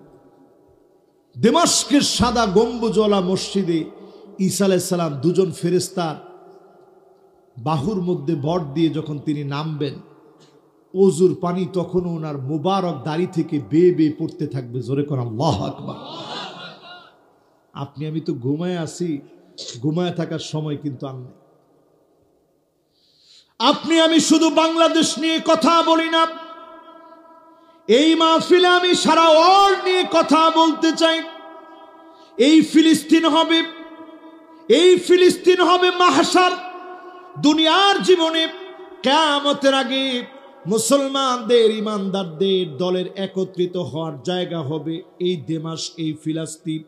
দমাস্কের সাদা গম্বুজওয়ালা মসজিদে ঈসা আলাইহিস সালাম দুজন ফেরেশতার বাহুর মধ্যে ভর দিয়ে যখন তিনি নামবেন, ওজুর পানি তখনও ওনার মুবারক দাড়ি থেকে বেয়ে বেয়ে পড়তে থাকবে। জোরে কোন আল্লাহু আকবার। আপনি আমি তো ঘুমায় আছি, ঘুমায় থাকার সময় কিন্তু আর নেই। আপনি আমি শুধু বাংলাদেশ নিয়ে কথা বলি না, এই মাহফিলে আমি সারা ওয়ার্ল্ড নিয়ে কথা বলতে চাই। এই ফিলিস্তিন হবে, এই ফিলিস্তিন হবে মাহশার। দুনিয়ার জীবনে কিয়ামতের আগে মুসলমানদের, ইমানদারদের দলের একত্রিত হওয়ার জায়গা হবে এই দমাস্ক, এই ফিলিস্তিন,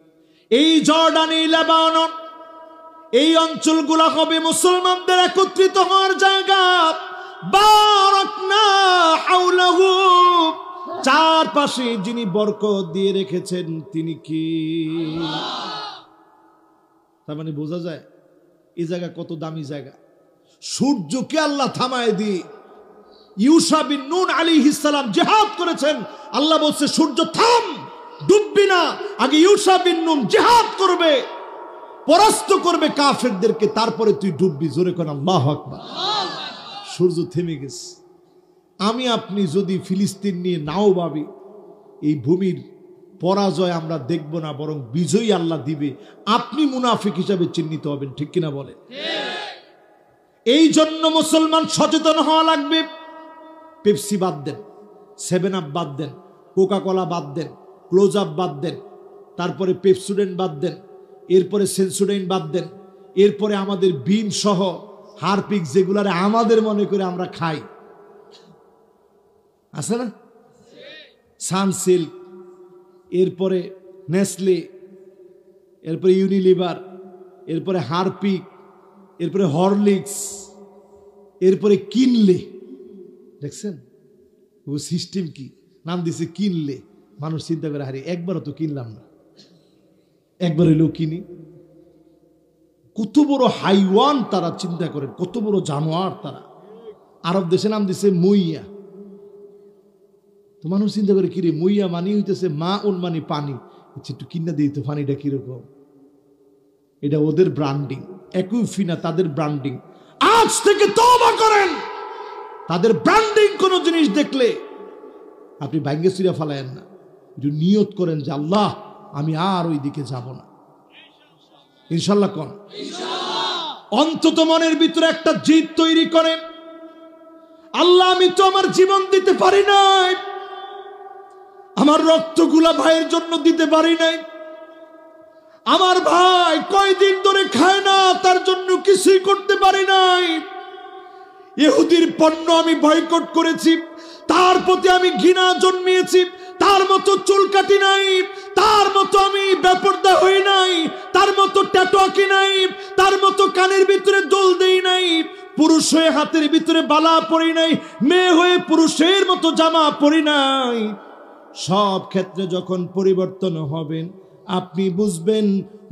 এই জর্ডান, এই লেবানন, এই অঞ্চলগুলো হবে মুসলমানদের একত্রিত হওয়ার জায়গা। বারাকনা হাওলাহু, চারপাশে যিনি বরকত দিয়ে রেখেছেন তিনি কি? তার মানে বোঝা যায় এই জায়গা কত দামি জায়গা। সূর্যকে আল্লাহ থামায় দিয়ে ইউশা বিন নুন আলাইহিস সালাম জিহাদ করেছেন। আল্লাহ বলছে সূর্য থাম, ডুববি না। আগে ইউশা বিন নুন জিহাদ করবে, পরাস্ত করবে কাফেরদেরকে, তারপরে তুই ডুববি। জোরে কোন আল্লাহু আকবার। সূর্য থেমে গেছে। আমি আপনি যদি ফিলিস্তিন নিয়ে নাও ভাবি, এই ভূমির পরাজয় আমরা দেখব না, বরং বিজয়ী আল্লাহ দিবে। আপনি মুনাফিক হিসাবে চিহ্নিত হবেন। ঠিক কিনা বলে? এই জন্য মুসলমান সচেতন হওয়া লাগবে। পেপসি বাদ দেন, 7 আপ বাদ দেন, কোকা কোলা বাদ দেন, ক্লোজ আপ বাদ দেন, তারপরে পেপসুডেন্ট বাদ দেন, এরপরে সেন্সুডাইন বাদ দেন, এরপরে আমাদের বিন সহ হারপিক যেগুলারে আমাদের মনে করে আমরা খাই, আছে না? সানসিল্ক, এরপরে নেসলে, এরপরে ইউনিলিভার, এরপরে হারপিক, এরপরে হরলিক্স, এরপরে কিনলে। দেখছেন ও সিস্টেম কি? নাম দিছে কিনলে। মানুষ চিন্তা করে, হারি একবারও তো কিনলাম না, একবার হইলেও কিনি। কত বড় হাইওয়ান তারা, চিন্তা করেন কত বড় জানোয়ার তারা। আরব দেশে নাম দিছে মুইয়া। তো মানুষ চিন্তা করে, কিরে মুইয়া মানি হইতেছে মা উন মানে পানি, একটু কিনা দিই তো পানিটা কিরকম। এটা ওদের ব্র্যান্ডিং, একুইফিনা তাদের ব্র্যান্ডিং। আজ থেকে তওবা করেন, তাদের ব্র্যান্ডিং কোন জিনিস দেখলে আপনি ভাঙ্গে চুরা ফালায়েন না, একটু নিয়ত করেন যে আল্লাহ আমি আর ওই দিকে যাব না। ইনশাল্লাহ কোন অন্তত মনের ভিতরে একটা জিদ তৈরি করেন, আল্লাহ আমি তো আমার জীবন দিতে পারি নাই, আমার রক্তগুলা ভাইয়ের জন্য দিতে পারি নাই, আমার ভাই কয়দিন ধরে খায় না তার জন্য কিছুই করতে পারি নাই, ইহুদির পণ্য আমি বয়কট করেছি, তার প্রতি আমি ঘৃণা জন্মিয়েছি, তার মতো চুল কাটি নাই, তার মতো আমি বেপরদা হই নাই, তার মতো ট্যাটু আঁকি নাই, তার মতো কানের ভিতরে দোল দেই নাই, পুরুষ হয়ে হাতের ভিতরে বালা পরি নাই, মেয়ে হয়ে পুরুষের মতো জামা পরি নাই। সব ক্ষেত্রে যখন পরিবর্তন হবেন আপনি বুঝবেন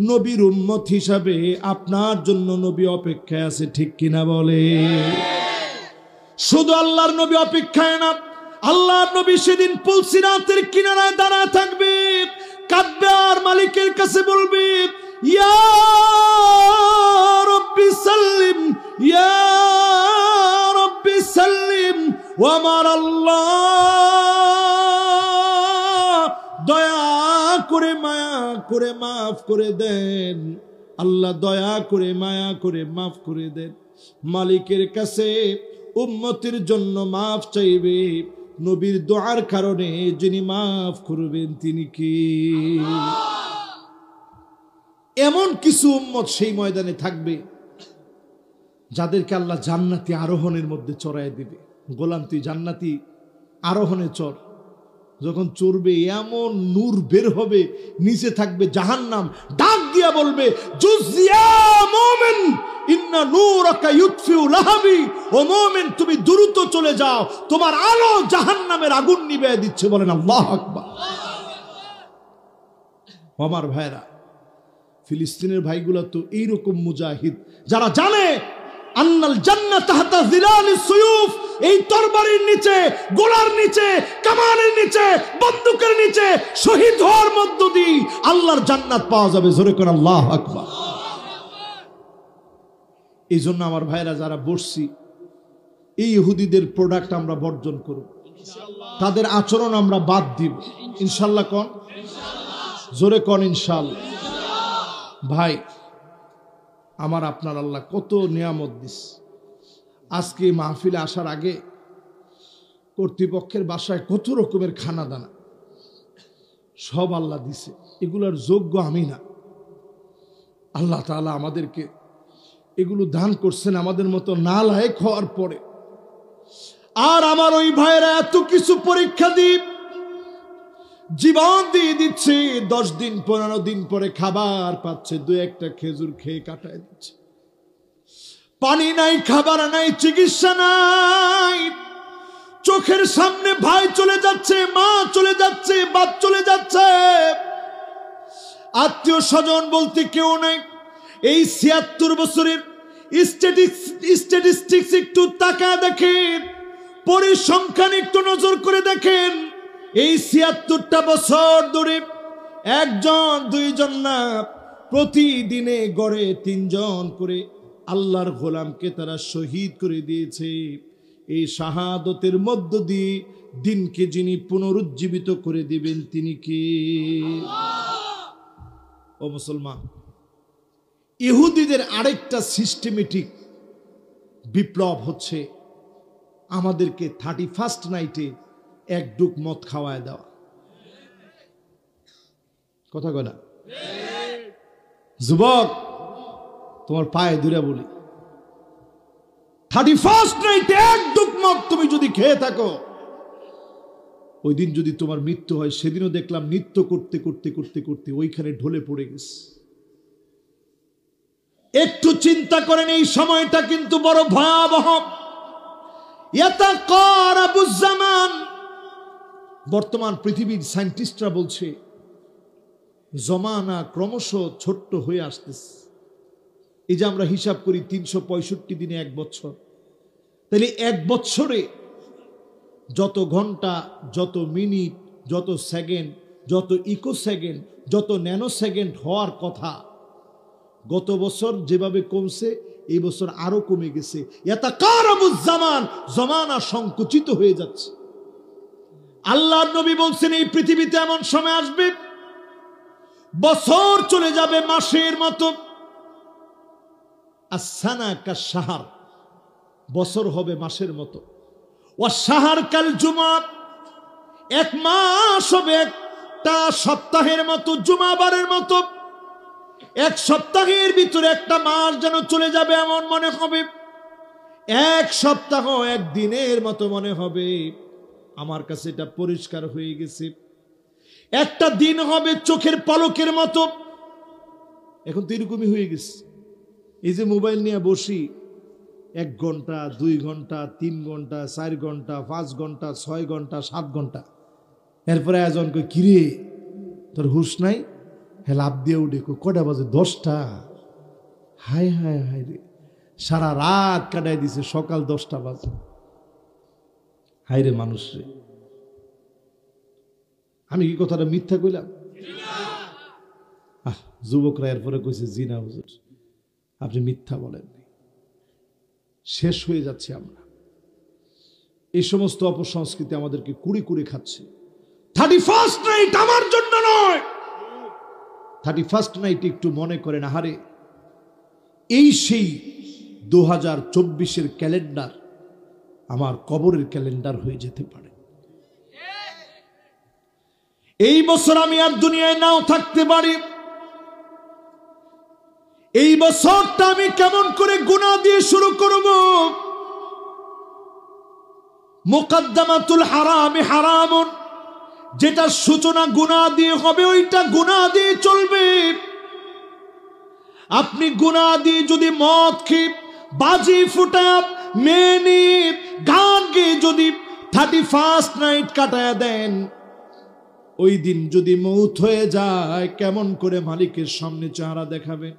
নবীর উম্মত হিসাবে আপনার জন্য নবী অপেক্ষায় আছে, ঠিক কিনা বলে? শুধু আল্লাহর নবী অপেক্ষায় না, আল্লাহর নবী সেদিন পুলসিরাতের কিনারায় দাঁড়ায় থাকবে, কাঁদবে আর মালিকের কাছে বলবে ইয়া রব্বি সাল্লিম, ইয়া রব্বি সাল্লিম, ও আমার আল্লাহ দয়া করে মায়া করে মাফ করে দেন, আল্লাহ দয়া করে মায়া করে মাফ করে দেন। মালিকের কাছে উম্মতের জন্য মাফ চাইবে, নবীর দোয়ার কারণে যিনি মাফ করবেন তিনি কি? এমন কিছু উম্মত সেই ময়দানে থাকবে যাদেরকে আল্লাহ জান্নাতি আরোহণের মধ্যে চড়ায় দিবে। গোলাম তুই জান্নাতি আরোহণে চড়, যখন চড়বে এমন নূর বের হবে, নিচে থাকবে জাহান্নাম, ডাক দিয়া বলবে জুজিয়া মুমিন ইন্না নূরাকা ইউতফিউ লাহাবি, ও মুমিন তুমি দ্রুত চলে যাও, তোমার আলো জাহান্নামের আগুন নিভিয়ে দিচ্ছে। বলেন আল্লাহু আকবার। আমার ভাইরা, ফিলিস্তিনের ভাইগুলা তো এইরকম মুজাহিদ যারা জানে আন্নাল জান্নাত তাহতা জিলালিস সুয়ুফ, এই তরবারির নিচে, গোলার নিচে, কামানের নিচে, বন্দুকের নিচে শহীদ হওয়ার মধ্য দিয়ে আল্লাহর জান্নাত পাওয়া যাবে। জোরে করে আল্লাহু আকবার। এই জন্য আমার ভাইরা যারা বসছি, এই ইহুদিদের প্রোডাক্ট আমরা বর্জন করব, তাদের আচরণ আমরা বাদ দিব ইনশাল্লাহ। কোন জোরে কোন ইনশাল্লাহ। ভাই আমার আপনার আল্লাহ কত নিয়ামত দিস। আজকে মাহফিলে আসার আগে কর্তৃপক্ষের বাসায় কত রকমের খানা দানা সব আল্লাহ দিছে, এগুলোর যোগ্য আমি না, আল্লাহ তাআলা আমাদেরকে এগুলো দান করছেন আমাদের মতো নালায়েক হওয়ার পরে। আর আমার ওই ভাইরা এত কিছু পরীক্ষা দিয়ে জীবন দিয়ে দিচ্ছে, 10 দিন 15 দিন পরে খাবার পাচ্ছে, 2-1টা খেজুর খেয়ে কাটায় দিচ্ছে, পানি নাই, খাবার নাই, চিকিৎসা নাই, চোখের সামনে ভাই চলে যাচ্ছে, মা চলে যাচ্ছে, বাপ চলে যাচ্ছে, আত্মীয় স্বজন বলতে কেউ নাই। এই 76 বছরের স্ট্যাটিস্টিক্স একটু তাকায় দেখেন, পরিসংখ্যান একটু নজর করে দেখেন, এই 76টা বছর ধরে 1-2 না, প্রতিদিনে গড়ে 3 জন করে আল্লাহর গোলামকে তারা শহীদ করে দিয়েছে। এই শাহাদতের মধ্য দিয়ে দিনকে যিনি পুনরুজ্জীবিত করে দিবেন তিনি কে? ও মুসলমান, ইহুদিদের আরেকটা সিস্টেমেটিক বিপ্লব হচ্ছে আমাদেরকে 31st নাইটে 1 ডুক মদ খাওয়ায় দেওয়া। কথা কয় না? যুবক তোমার পায়ে ধরে বলি, 31st নাইটে 1 ডুক মদ তুমি যদি খেয়ে থাকো, ওই দিন যদি তোমার মৃত্যু হয়, সেদিনও দেখলাম নৃত্য করতে করতে করতে করতে ওইখানে ঢলে পড়ে গেছে। একটু চিন্তা করেন, এই সময়টা কিন্তু বড় ভয়াবহ। ইয়াতাকারাবুজ জামান, বর্তমান পৃথিবীর সায়েন্টিস্টরা বলছে জমানা ক্রমশ ছোট্ট হয়ে আসতেছে। এই যে আমরা হিসাব করি 365 দিনে 1 বছর, তাহলে 1 বছরে যত ঘন্টা, যত মিনিট, যত সেকেন্ড, যত ইকো সেকেন্ড, যত ন্যানো সেকেন্ড হওয়ার কথা, গত বছর যেভাবে কমছে এই বছর আরো কমে গেছে। ইয়াতাকারাবুজ জামান, জমানা সংকুচিত হয়ে যাচ্ছে। আল্লাহর নবী বলছেন এই পৃথিবীতে এমন সময় আসবে বছর চলে যাবে মাসের মতো, আসানা কা শাহর, বছর হবে মাসের মতো, ওয়া শাহর কাল জুমা, এক মাস হবে একটা সপ্তাহের মতো, জুমাবারের মতো। এক সপ্তাহের ভিতরে একটা মাস যেন চলে যাবে এমন মনে হবে, এক সপ্তাহ এক দিনের মতো মনে হবে। আমার কাছে এটা পরিষ্কার হয়ে গেছে। একটা দিন হবে চোখের পলকের মতো। এখন তো এরকমই হয়ে গেছে। এই যে মোবাইল নিয়ে বসি, 1 ঘন্টা 2 ঘন্টা 3 ঘন্টা 4 ঘন্টা 5 ঘন্টা 6 ঘন্টা 7 ঘন্টা, এরপরে আয়োজন কই কিরে তোর হুশ নাই, হ্যাঁ লাভ দিয়ে উঠে কটা বাজে 10টা, হায় হায় হায় রে, সারা রাত কাটাই দিছে, সকাল 10টা বাজে। হায় রে মানুষ রে, আমি কি কথাটা মিথ্যা কইলাম? যুবকরা এরপরে কইছে জি না হুজুর, আপনি মিথ্যা বলেন। শেষ হয়ে যাচ্ছে আমরা। এই সমস্ত অপসংস্কৃতি আমাদেরকে কুড়ি কুড়ি খাচ্ছে। 31st নাইট আমার জন্য নয়। 31st নাইট একটু মনে করেন, আহারে এই সেই 2024-এর ক্যালেন্ডার আমার কবরের ক্যালেন্ডার হয়ে যেতে পারে। এই বছর আমি আর দুনিয়ায় নাও থাকতে পারি। এই বছরটা আমি কেমন করে গুনাহ দিয়ে শুরু করব? মুকদ্দমাতুল হারামি হারামুন, যেটা সূচনা গুনাহ দিয়ে হবে ওইটা গুনাহ দিয়ে চলবে। আপনি গুনাহ দিয়ে যদি মদ খেয়ে, বাজি ফুটাপ, মেনি গান গেয়ে যদি 31st নাইট কাটায় দেন, ওই দিন যদি মৌত হয়ে যায় কেমন করে মালিকের সামনে চেহারা দেখাবে?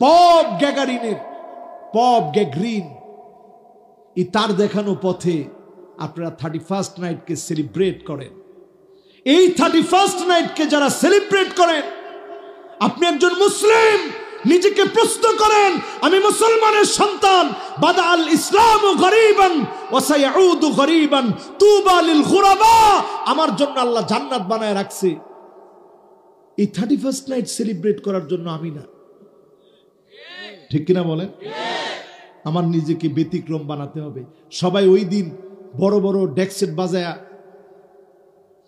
পপ গ্যাগারিন এই তার দেখানো পথে আপনারা 31st নাইটকে সেলিব্রেট করেন। এই 31st নাইটকে যারা সেলিব্রেট করেন, আপনি একজন মুসলিম, নিজেকে প্রশ্ন করেন, আমি মুসলমানের সন্তান। বাদা আল ইসলামু গরীবান ওয়া সায়াউদু গরীবান তুবা লিল গুরাবা, আমার জন্য আল্লাহ জান্নাত বানায় রাখছে। এই 31st নাইট সেলিব্রেট করার জন্য আমি না, ঠিক কিনা বলেন? আমার নিজেকে ব্যতিক্রম বানাতে হবে। সবাই ওই দিন বড় বড় ডেক্সেট বাজায়া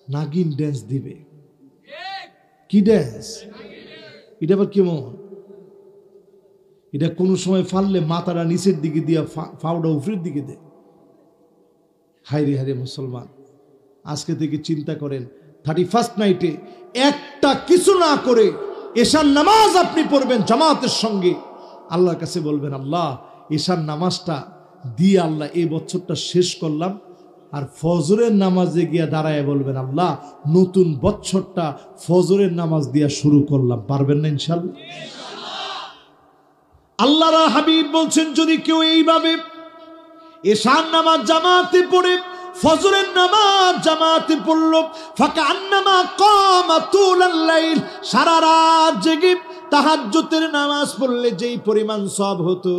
নাগিন ড্যান্স দিবে। কি ড্যান্স এটা? আবার কেমন? এটা কোন সময় ফাললে মাথাটা নিচের দিকে দিয়া ফাউডা উপরের দিকে দেয়। হায়রে হায়রে মুসলমান, আজকে থেকে চিন্তা করেন 31st নাইটে একটা কিছু না করে এশার নামাজ আপনি পড়বেন জামাতের সঙ্গে। আল্লাহর কাছে বলবেন, আল্লাহ এশার নামাজটা দিয়ে আল্লাহ এই বছরটা শেষ করলাম। আর ফজরের নামাজে গিয়া দাঁড়ায় বলবেন, আল্লাহ নতুন বছরটা ফজরের নামাজ দিয়া শুরু করলাম। পারবেন না ইনশাআল্লাহ? আল্লাহর হাবিব বলছেন, যদি কেউ এইভাবে এশার নামাজ জামাতে পড়ে, ফজরের নামাজ জামাতে পড়ল, ফাকান্নামা কামা তুলাল লাইল, সারা রাত জেগে তাহাজ্জুদের নামাজ পড়লে যেই পরিমাণ সওয়াব হতো,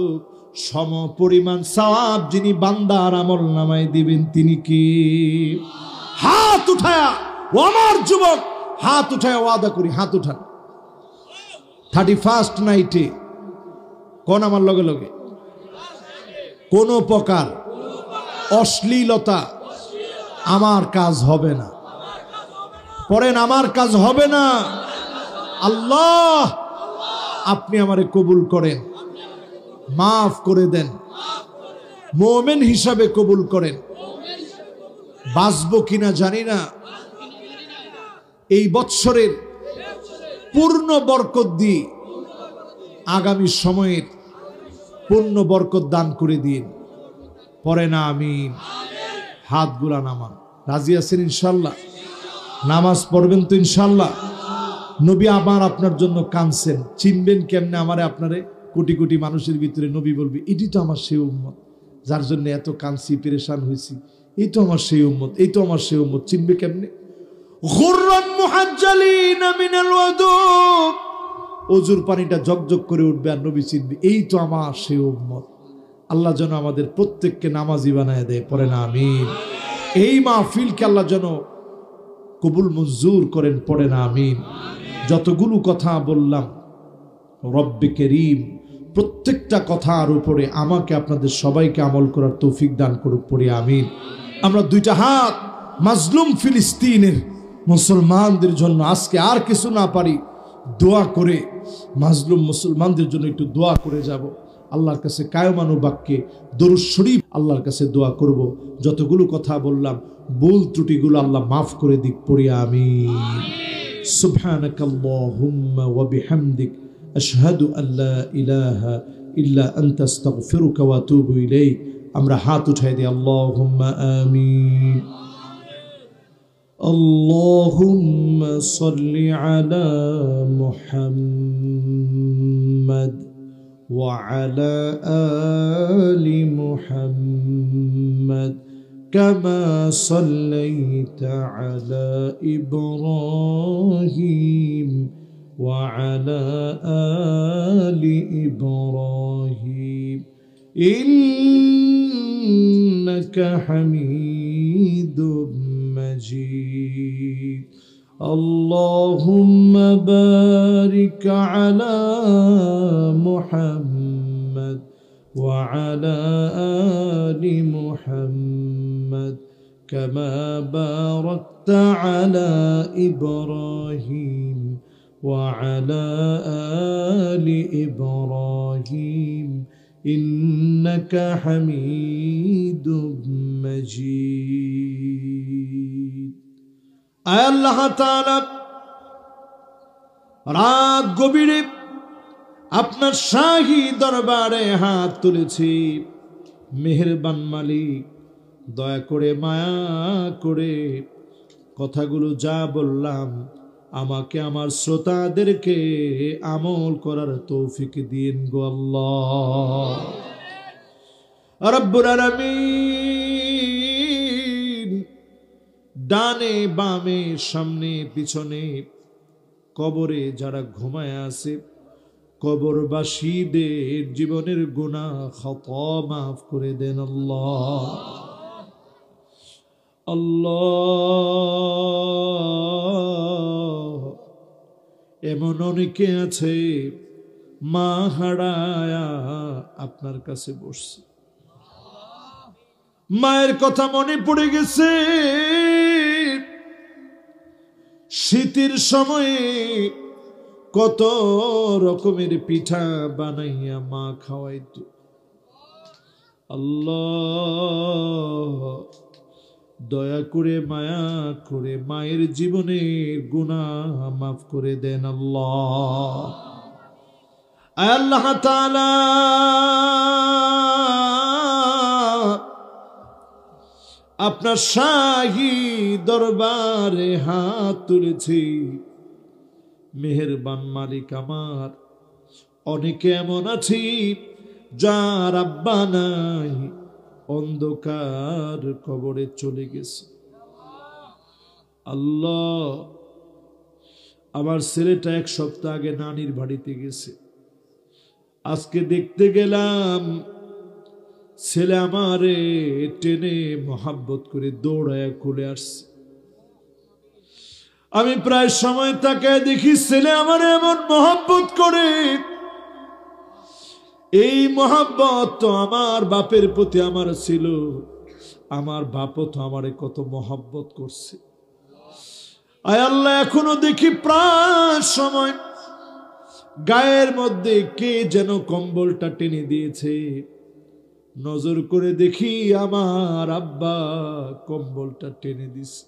সম পরিমাণ সওয়াব যিনি বান্দার আমল নামায় দিবেন তিনি কি? হাত উঠায়া, ও আমার যুবক, হাত উঠায়া ওয়াদা করি, হাত উঠান। 31st নাইটে কোন আমার লগে লগে কোন প্রকার অশ্লীলতা আমার কাজ হবে না। পড়েন, আমার কাজ হবে না। আল্লাহ আপনি আমারে কবুল করেন, মাফ করে দেন, মুমিন হিসাবে কবুল করেন। বাঁচবো কিনা জানি না, এই বৎসরের পূর্ণ বরকত দিয়ে আগামী সময়ের পূর্ণ বরকত দান করে দিন। পরে না আমিন। হাতগুলা নামান। রাজি আছেন ইনশাল্লাহ? নামাজ পড়বেন তো ইনশাল্লাহ? নবী আমার আপনার জন্য কাঁদছেন, চিনবেন কেমনে আমারে আপনারে? কোটি কোটি মানুষের ভিতরে নবী বলবে, এটি তো আমার সেই উম্মত যার জন্য এত কাঁদছি, পেরেশান হয়েছি, এই তো আমার সেই উম্মত, এই তো আমার সেই উম্মত। চিনবে কেমনে? গুররান মুহাজ্জালিনা মিনাল ওযু, ওযুর পানিটা জগজগ করে উঠবে আর নবী চিনবে, এই তো আমার সেই উম্মত। আল্লাহ যেন আমাদের প্রত্যেককে নামাজি বানায় দেয়। পড়ে না আমিন। এই মাহফিলকে আল্লাহ যেন কবুল মঞ্জুর করেন, পড়েন আমিন। যতগুলো কথা বললাম রব্বে করিম প্রত্যেকটা কথার উপরে আমাকে আপনাদের সবাইকে আমল করার তৌফিক দান করুক, পড়ে আমিন। আমরা দুইটা হাত মাজলুম ফিলিস্তিনের মুসলমানদের জন্য আজকে আর কিছু না পারি দোয়া করে মাজলুম মুসলমানদের জন্য একটু দোয়া করে যাব। আল্লাহর কাছে কায়মানু বাক্যে দরুদ শরীফ আল্লাহর কাছে দোয়া করব। যতগুলো কথা বললাম ভুল ত্রুটিগুলো আল্লাহ মাফ করে দিক, পড়ি আমিন। সুবহানাকাল্লাহুম্মা ওয়া বিহামদিক আশহাদু আল্লা ইলাহা ইল্লা আনতা আস্তাগফিরুকা ওয়া আতুবু ইলাইক। আমরা হাত উঠাই দিই, আল্লাহুম্মা আমিন। আল্লাহুম্মা সাল্লি আলা মুহাম্মাদ ওয়া আলা আলি মুহাম্মাদ কামা সাল্লাইতা আলা ইব্রাহিম ওয়া আলা আলি ইব্রাহিম ইন্নাকা হামিদুম مجيد اللهم بارك على محمد وعلى آل محمد كما باركت على إبراهيم وعلى آل إبراهيم إنك حميد مجيد আয় আল্লাহ তাআলা রাত গভীরে আপনার শাহী দরবারে হাত তুলেছি। মেহেরবান মালিক দয়া করে মায়া করে কথাগুলো যা বললাম আমাকে আমার শ্রোতাদেরকে আমল করার তৌফিক দিন গো আল্লাহ রব্বুল আলামিন। ডানে বামে সামনে পিছনে কবরে যারা ঘুমায় আছে কবরবাসীদের জীবনের গুনাহ খাতা মাফ করে দেন আল্লাহ। আল্লাহ এমন অনেকে আছে মা হারায়া আপনার কাছে বসছে, মায়ের কথা মনে পড়ে গেছে। শীতের সময়ে কত রকমের পিঠা বানাইয়া মা খাওয়াইতো। আল্লাহ দয়া করে মায়া করে মায়ের জীবনের গুনাহ মাফ করে দেন আল্লাহ। আল্লাহ তাআলা আপনার শাহী দরবারে হাত তুলেছি। মেহেরবান মালিক আমার, অনেকে এমন আছি যার আব্বা নাই, অন্ধকার কবরে চলে গেছে। আল্লাহ আমার ছেলেটা এক সপ্তাহ আগে নানির বাড়িতে গেছে, আজকে দেখতে গেলাম ছেলে আমারে টেনে মোহাব্বত করে দৌড়ায় কোলে আসছে। আমি প্রায় সময় তাকে দেখি ছেলে আমার এমন মোহাব্বত করে। এই মোহাব্বত তো আমার বাপের প্রতি আমার ছিল, আমার বাপও তো আমারে কত মোহাব্বত করছে। আয় আল্লাহ এখনো দেখি প্রায় সময় গায়ের মধ্যে কে যেন কম্বলটা টেনে দিয়েছে, নজর করে দেখি আমার আব্বা কম্বলটা টেনে দিছে।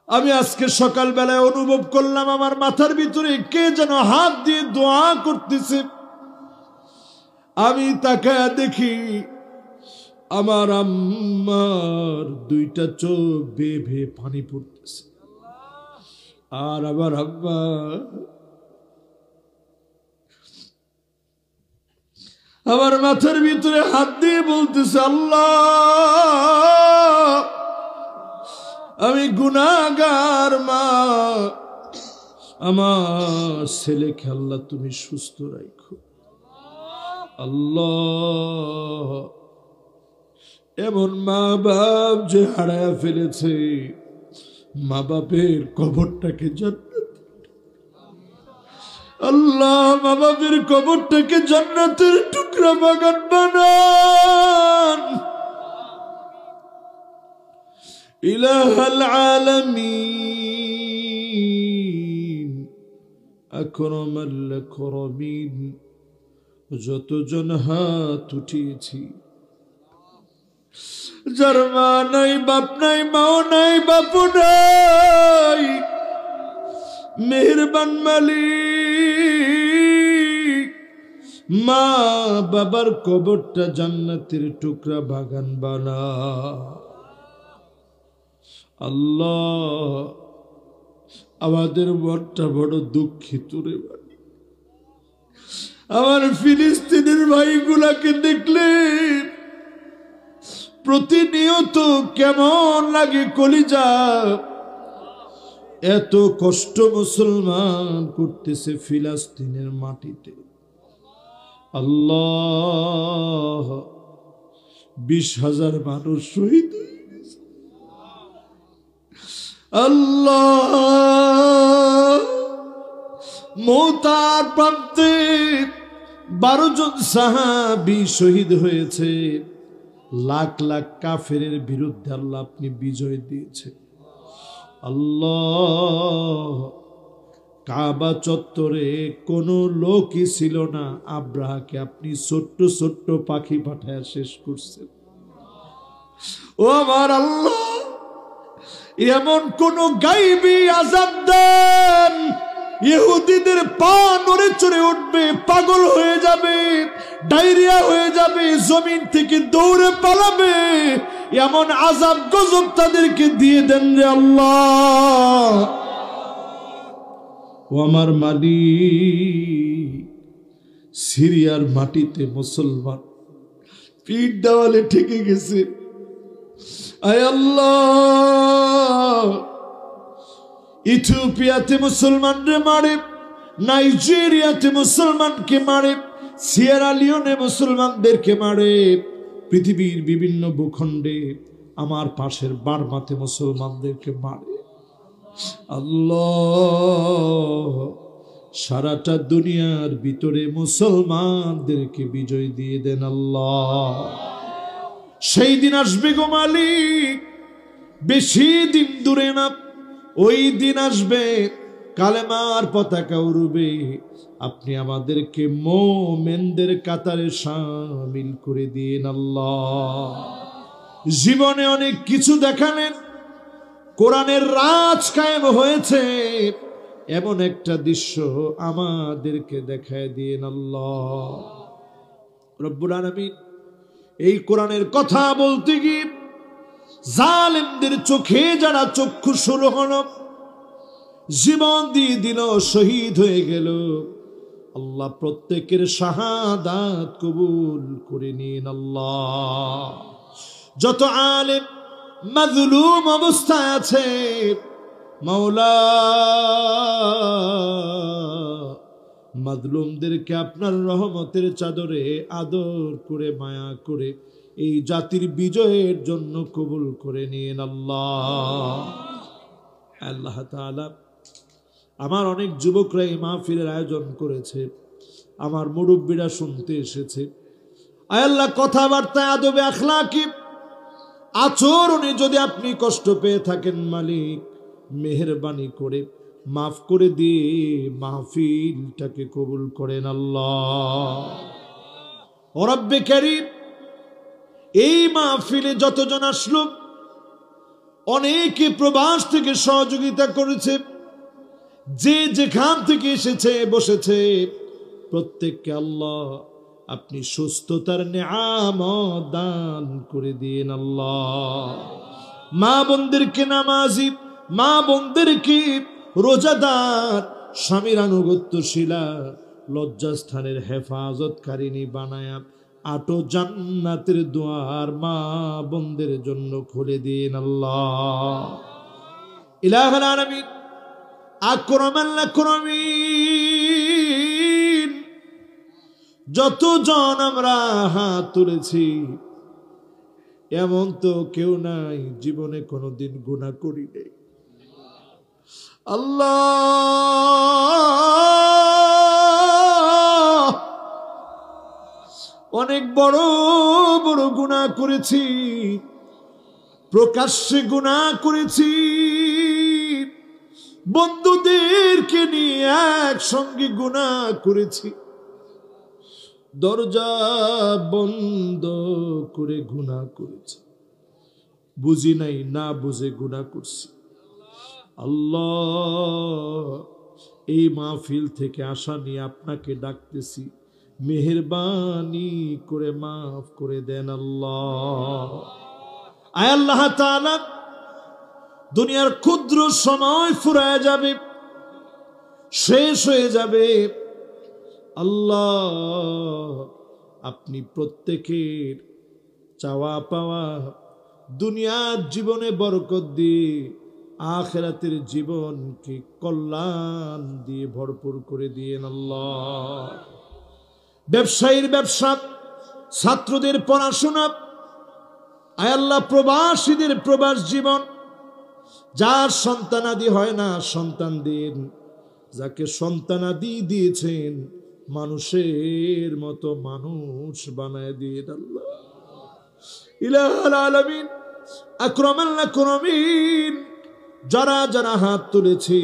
আমি আজকে সকালবেলায় অনুভব করলাম আমার মাথার ভিতরে কে যেন হাত দিয়ে দোয়া করতেছে। আমি তাকায়া দেখি আমার আম্মার দুইটা চোখ বেয়ে বেয়ে পানি পড়তেছে, আর আমার আব্বা আমার মাথার ভিতরে হাত দিয়ে বলতেছে, আল্লাহ আমি গুনাহগার মা, আমার ছেলেকে আল্লাহ তুমি সুস্থ রাখো। আল্লাহ এমন মা বাপ যে হারায় ফেলেছে, মা বাপের কবরটাকে জান্নাত, আল্লাহ মা বাপের কবরটাকে জান্নাতের টুকরা বাগান বানান। ইলাহাল আলামিন আকরামাল আকরামিন, যতজন হাত উঠিয়েছি, যার মা নাই, বাপ নাই, মাও নাই, বাপু নাই, মেহেরবান মালিক মা বাবার কবরটা জান্নাতের টুকরা বাগান বানা। আল্লাহ আমাদের মনটা বড় দুঃখিত রে। আমার ফিলিস্তিনের ভাইগুলাকে দেখলে প্রতিনিয়ত কেমন লাগে কলিজা। এত কষ্ট মুসলমান করতেছে ফিলিস্তিনের মাটিতে। আল্লাহ 20,000 মানুষ শহীদ হয়ে গেছে। আল্লাহ মওতার প্রান্তে 12 জন সাহাবী শহীদ হয়েছে। লাখ লাখ কাফেরের বিরুদ্ধে আল্লাহ আপনি বিজয় দিয়েছেন। আল্লাহ কাবা চত্বরে কোনো লোকই ছিল না, আব্রাহাকে আপনি ছোট্ট ছোট্ট পাখি পাঠায় শেষ করছেন। ও আমার আল্লাহ, এমন কোন গাইবি আযাব দেন, ইহুদিদের পা নড়ে চড়ে উঠবে, পাগল হয়ে যাবে, ডায়রিয়া হয়ে যাবে, জমিন থেকে দৌড়ে পালাবে, এমন আযাব গজব তাদেরকে দিয়ে দেন রে আল্লাহ। ও আমার মালিক, সিরিয়ার মাটিতে মুসলমান পিঠ দেওয়ালে ঠেকে গেছে। আয় আল্লাহ, ইথিওপিয়াতে মুসলমানরে মারে, নাইজেরিয়াতে মুসলমানকে মারে, সিয়েরা লিওনে মুসলমানদেরকে মারে, পৃথিবীর বিভিন্ন ভূখণ্ডে, আমার পাশের বার্মাতে মুসলমানদেরকে মারে। আল্লাহ সারাটা দুনিয়ার ভিতরে মুসলমানদেরকে বিজয় দিয়ে দেন আল্লাহ। সেই দিন আসবে গো মালিক, বেশি দিন দূরে না, ওই দিন আসবে, কালেমার পতাকা উড়বে, আপনি আমাদেরকে মুমিনদের কাতারে শামিল করে দিন আল্লাহ। জীবনে অনেক কিছু দেখালেন, কোরআনের রাজ কায়েম হয়েছে, এমন একটা দৃশ্য আমাদেরকে দেখায় দিন আল্লাহ। রব্বুল আলামিন এই কোরআনের কথা বলতে গিয়ে জালেমদের চোখে যারা চক্ষু শুরু হলো, জীবন দিয়ে দিল, শহীদ হয়ে গেল, আল্লাহ প্রত্যেকের শাহাদাত কবুল করে নিন আল্লাহ। যত আলেম মাজলুম অবস্থায় আছে, মাওলা মাজলুমদেরকে আপনার রহমতের চাদরে আদর করে মায়া করে এই জাতির বিজয়ের জন্য কবুল করে নিন আল্লাহ। আল্লাহ তাআলা আমার অনেক যুবকরা এই মাহফিলের আয়োজন করেছে, আমার মুরব্বীরা শুনতে এসেছে। আয় আল্লাহ, কথাবার্তায় আদবে আখলাকি আচরণে যদি আপনি কষ্ট পেয়ে থাকেন মালিক, মেহেরবানি করে মাফ করে দিয়ে মাহফিলটাকে কবুল করেন আল্লাহ। ও রব্বে কারীম, এই মাহফিলে যতজন আসলো, অনেকে প্রবাস থেকে সহযোগিতা করেছে, যে যেখান থেকে এসেছে বসেছে, প্রত্যেককে আল্লাহ আপনি সুস্থতার নিয়ামত দান করে দিন আল্লাহ। মা বোনদেরকে নামাজি, মা বোনদেরকে রোজাদার, স্বামীর আনুগত্যশীলা, লজ্জাস্থানের হেফাজতকারিনী বানায়া আটো জান্নাতের দুয়ার মা বোনদের জন্য খুলে দিন আল্লাহ। ইলাহুল আলামিন আকরামাল আকরামিন, যতজন আমরা হাত তুলেছি, এমন তো কেউ নাই জীবনে কোনোদিন গুনাহ করি নাই। আল্লাহ, অনেক বড় বড় গুনাহ করেছি, প্রকাশ্যে গুনাহ করেছি, বন্ধুদেরকে নিয়ে একসঙ্গে গুনাহ করেছি, দরজা বন্ধ করে গুনাহ করেছি, বুঝি নাই না বুঝে গুনাহ করছি। আল্লাহ, এই মাহফিল থেকে আশা নিয়ে আপনাকে ডাকতেছি, মেহেরবানি করে মাফ করে দেন আল্লাহ। আয় আল্লাহ তাআলা, দুনিয়ার ক্ষুদ্র সময় ফুরায় যাবে, শেষ হয়ে যাবে। আল্লাহ, আপনি প্রত্যেকের চাওয়া পাওয়া দুনিয়ার জীবনে বরকত দিয়ে আখিরাতের জীবনকে কল্যাণ দিয়ে ভরপুর করে দিয়েন আল্লাহ। ব্যবসায়ীর ব্যবসা, ছাত্রদের পড়াশোনা, আয় আল্লাহ প্রবাসীদের প্রবাস জীবন, যার সন্তানাদি হয় না সন্তান দিন, যাকে সন্তানাদি দিয়েছেন মানুষের মতো মানুষ বানায় দিন আল্লাহ। ইলাহুল আলামিন, আকরামাল আকরামিন, যারা যারা হাত তুলেছি,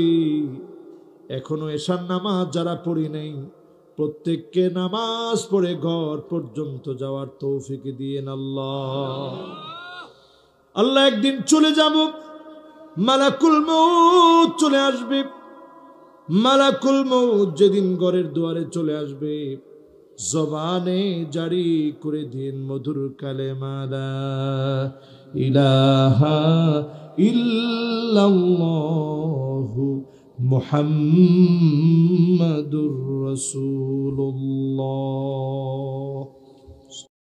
এখনো এশার নামাজ যারা পড়ি নাই, প্রত্যেককে নামাজ পড়ে ঘর পর্যন্ত যাওয়ার তৌফিক দিয়েন আল্লাহ। আল্লাহ, একদিন চলে যাব, মালাকুল মউত চলে আসবে। মালাকুল মউত যেদিন ঘরের দুয়ারে চলে আসবে, জবানে জারি করে দিন মধুর কালেমা লা ইলাহা ইল্লাল্লাহু মুহাম্মাদুর রাসূলুল্লাহ।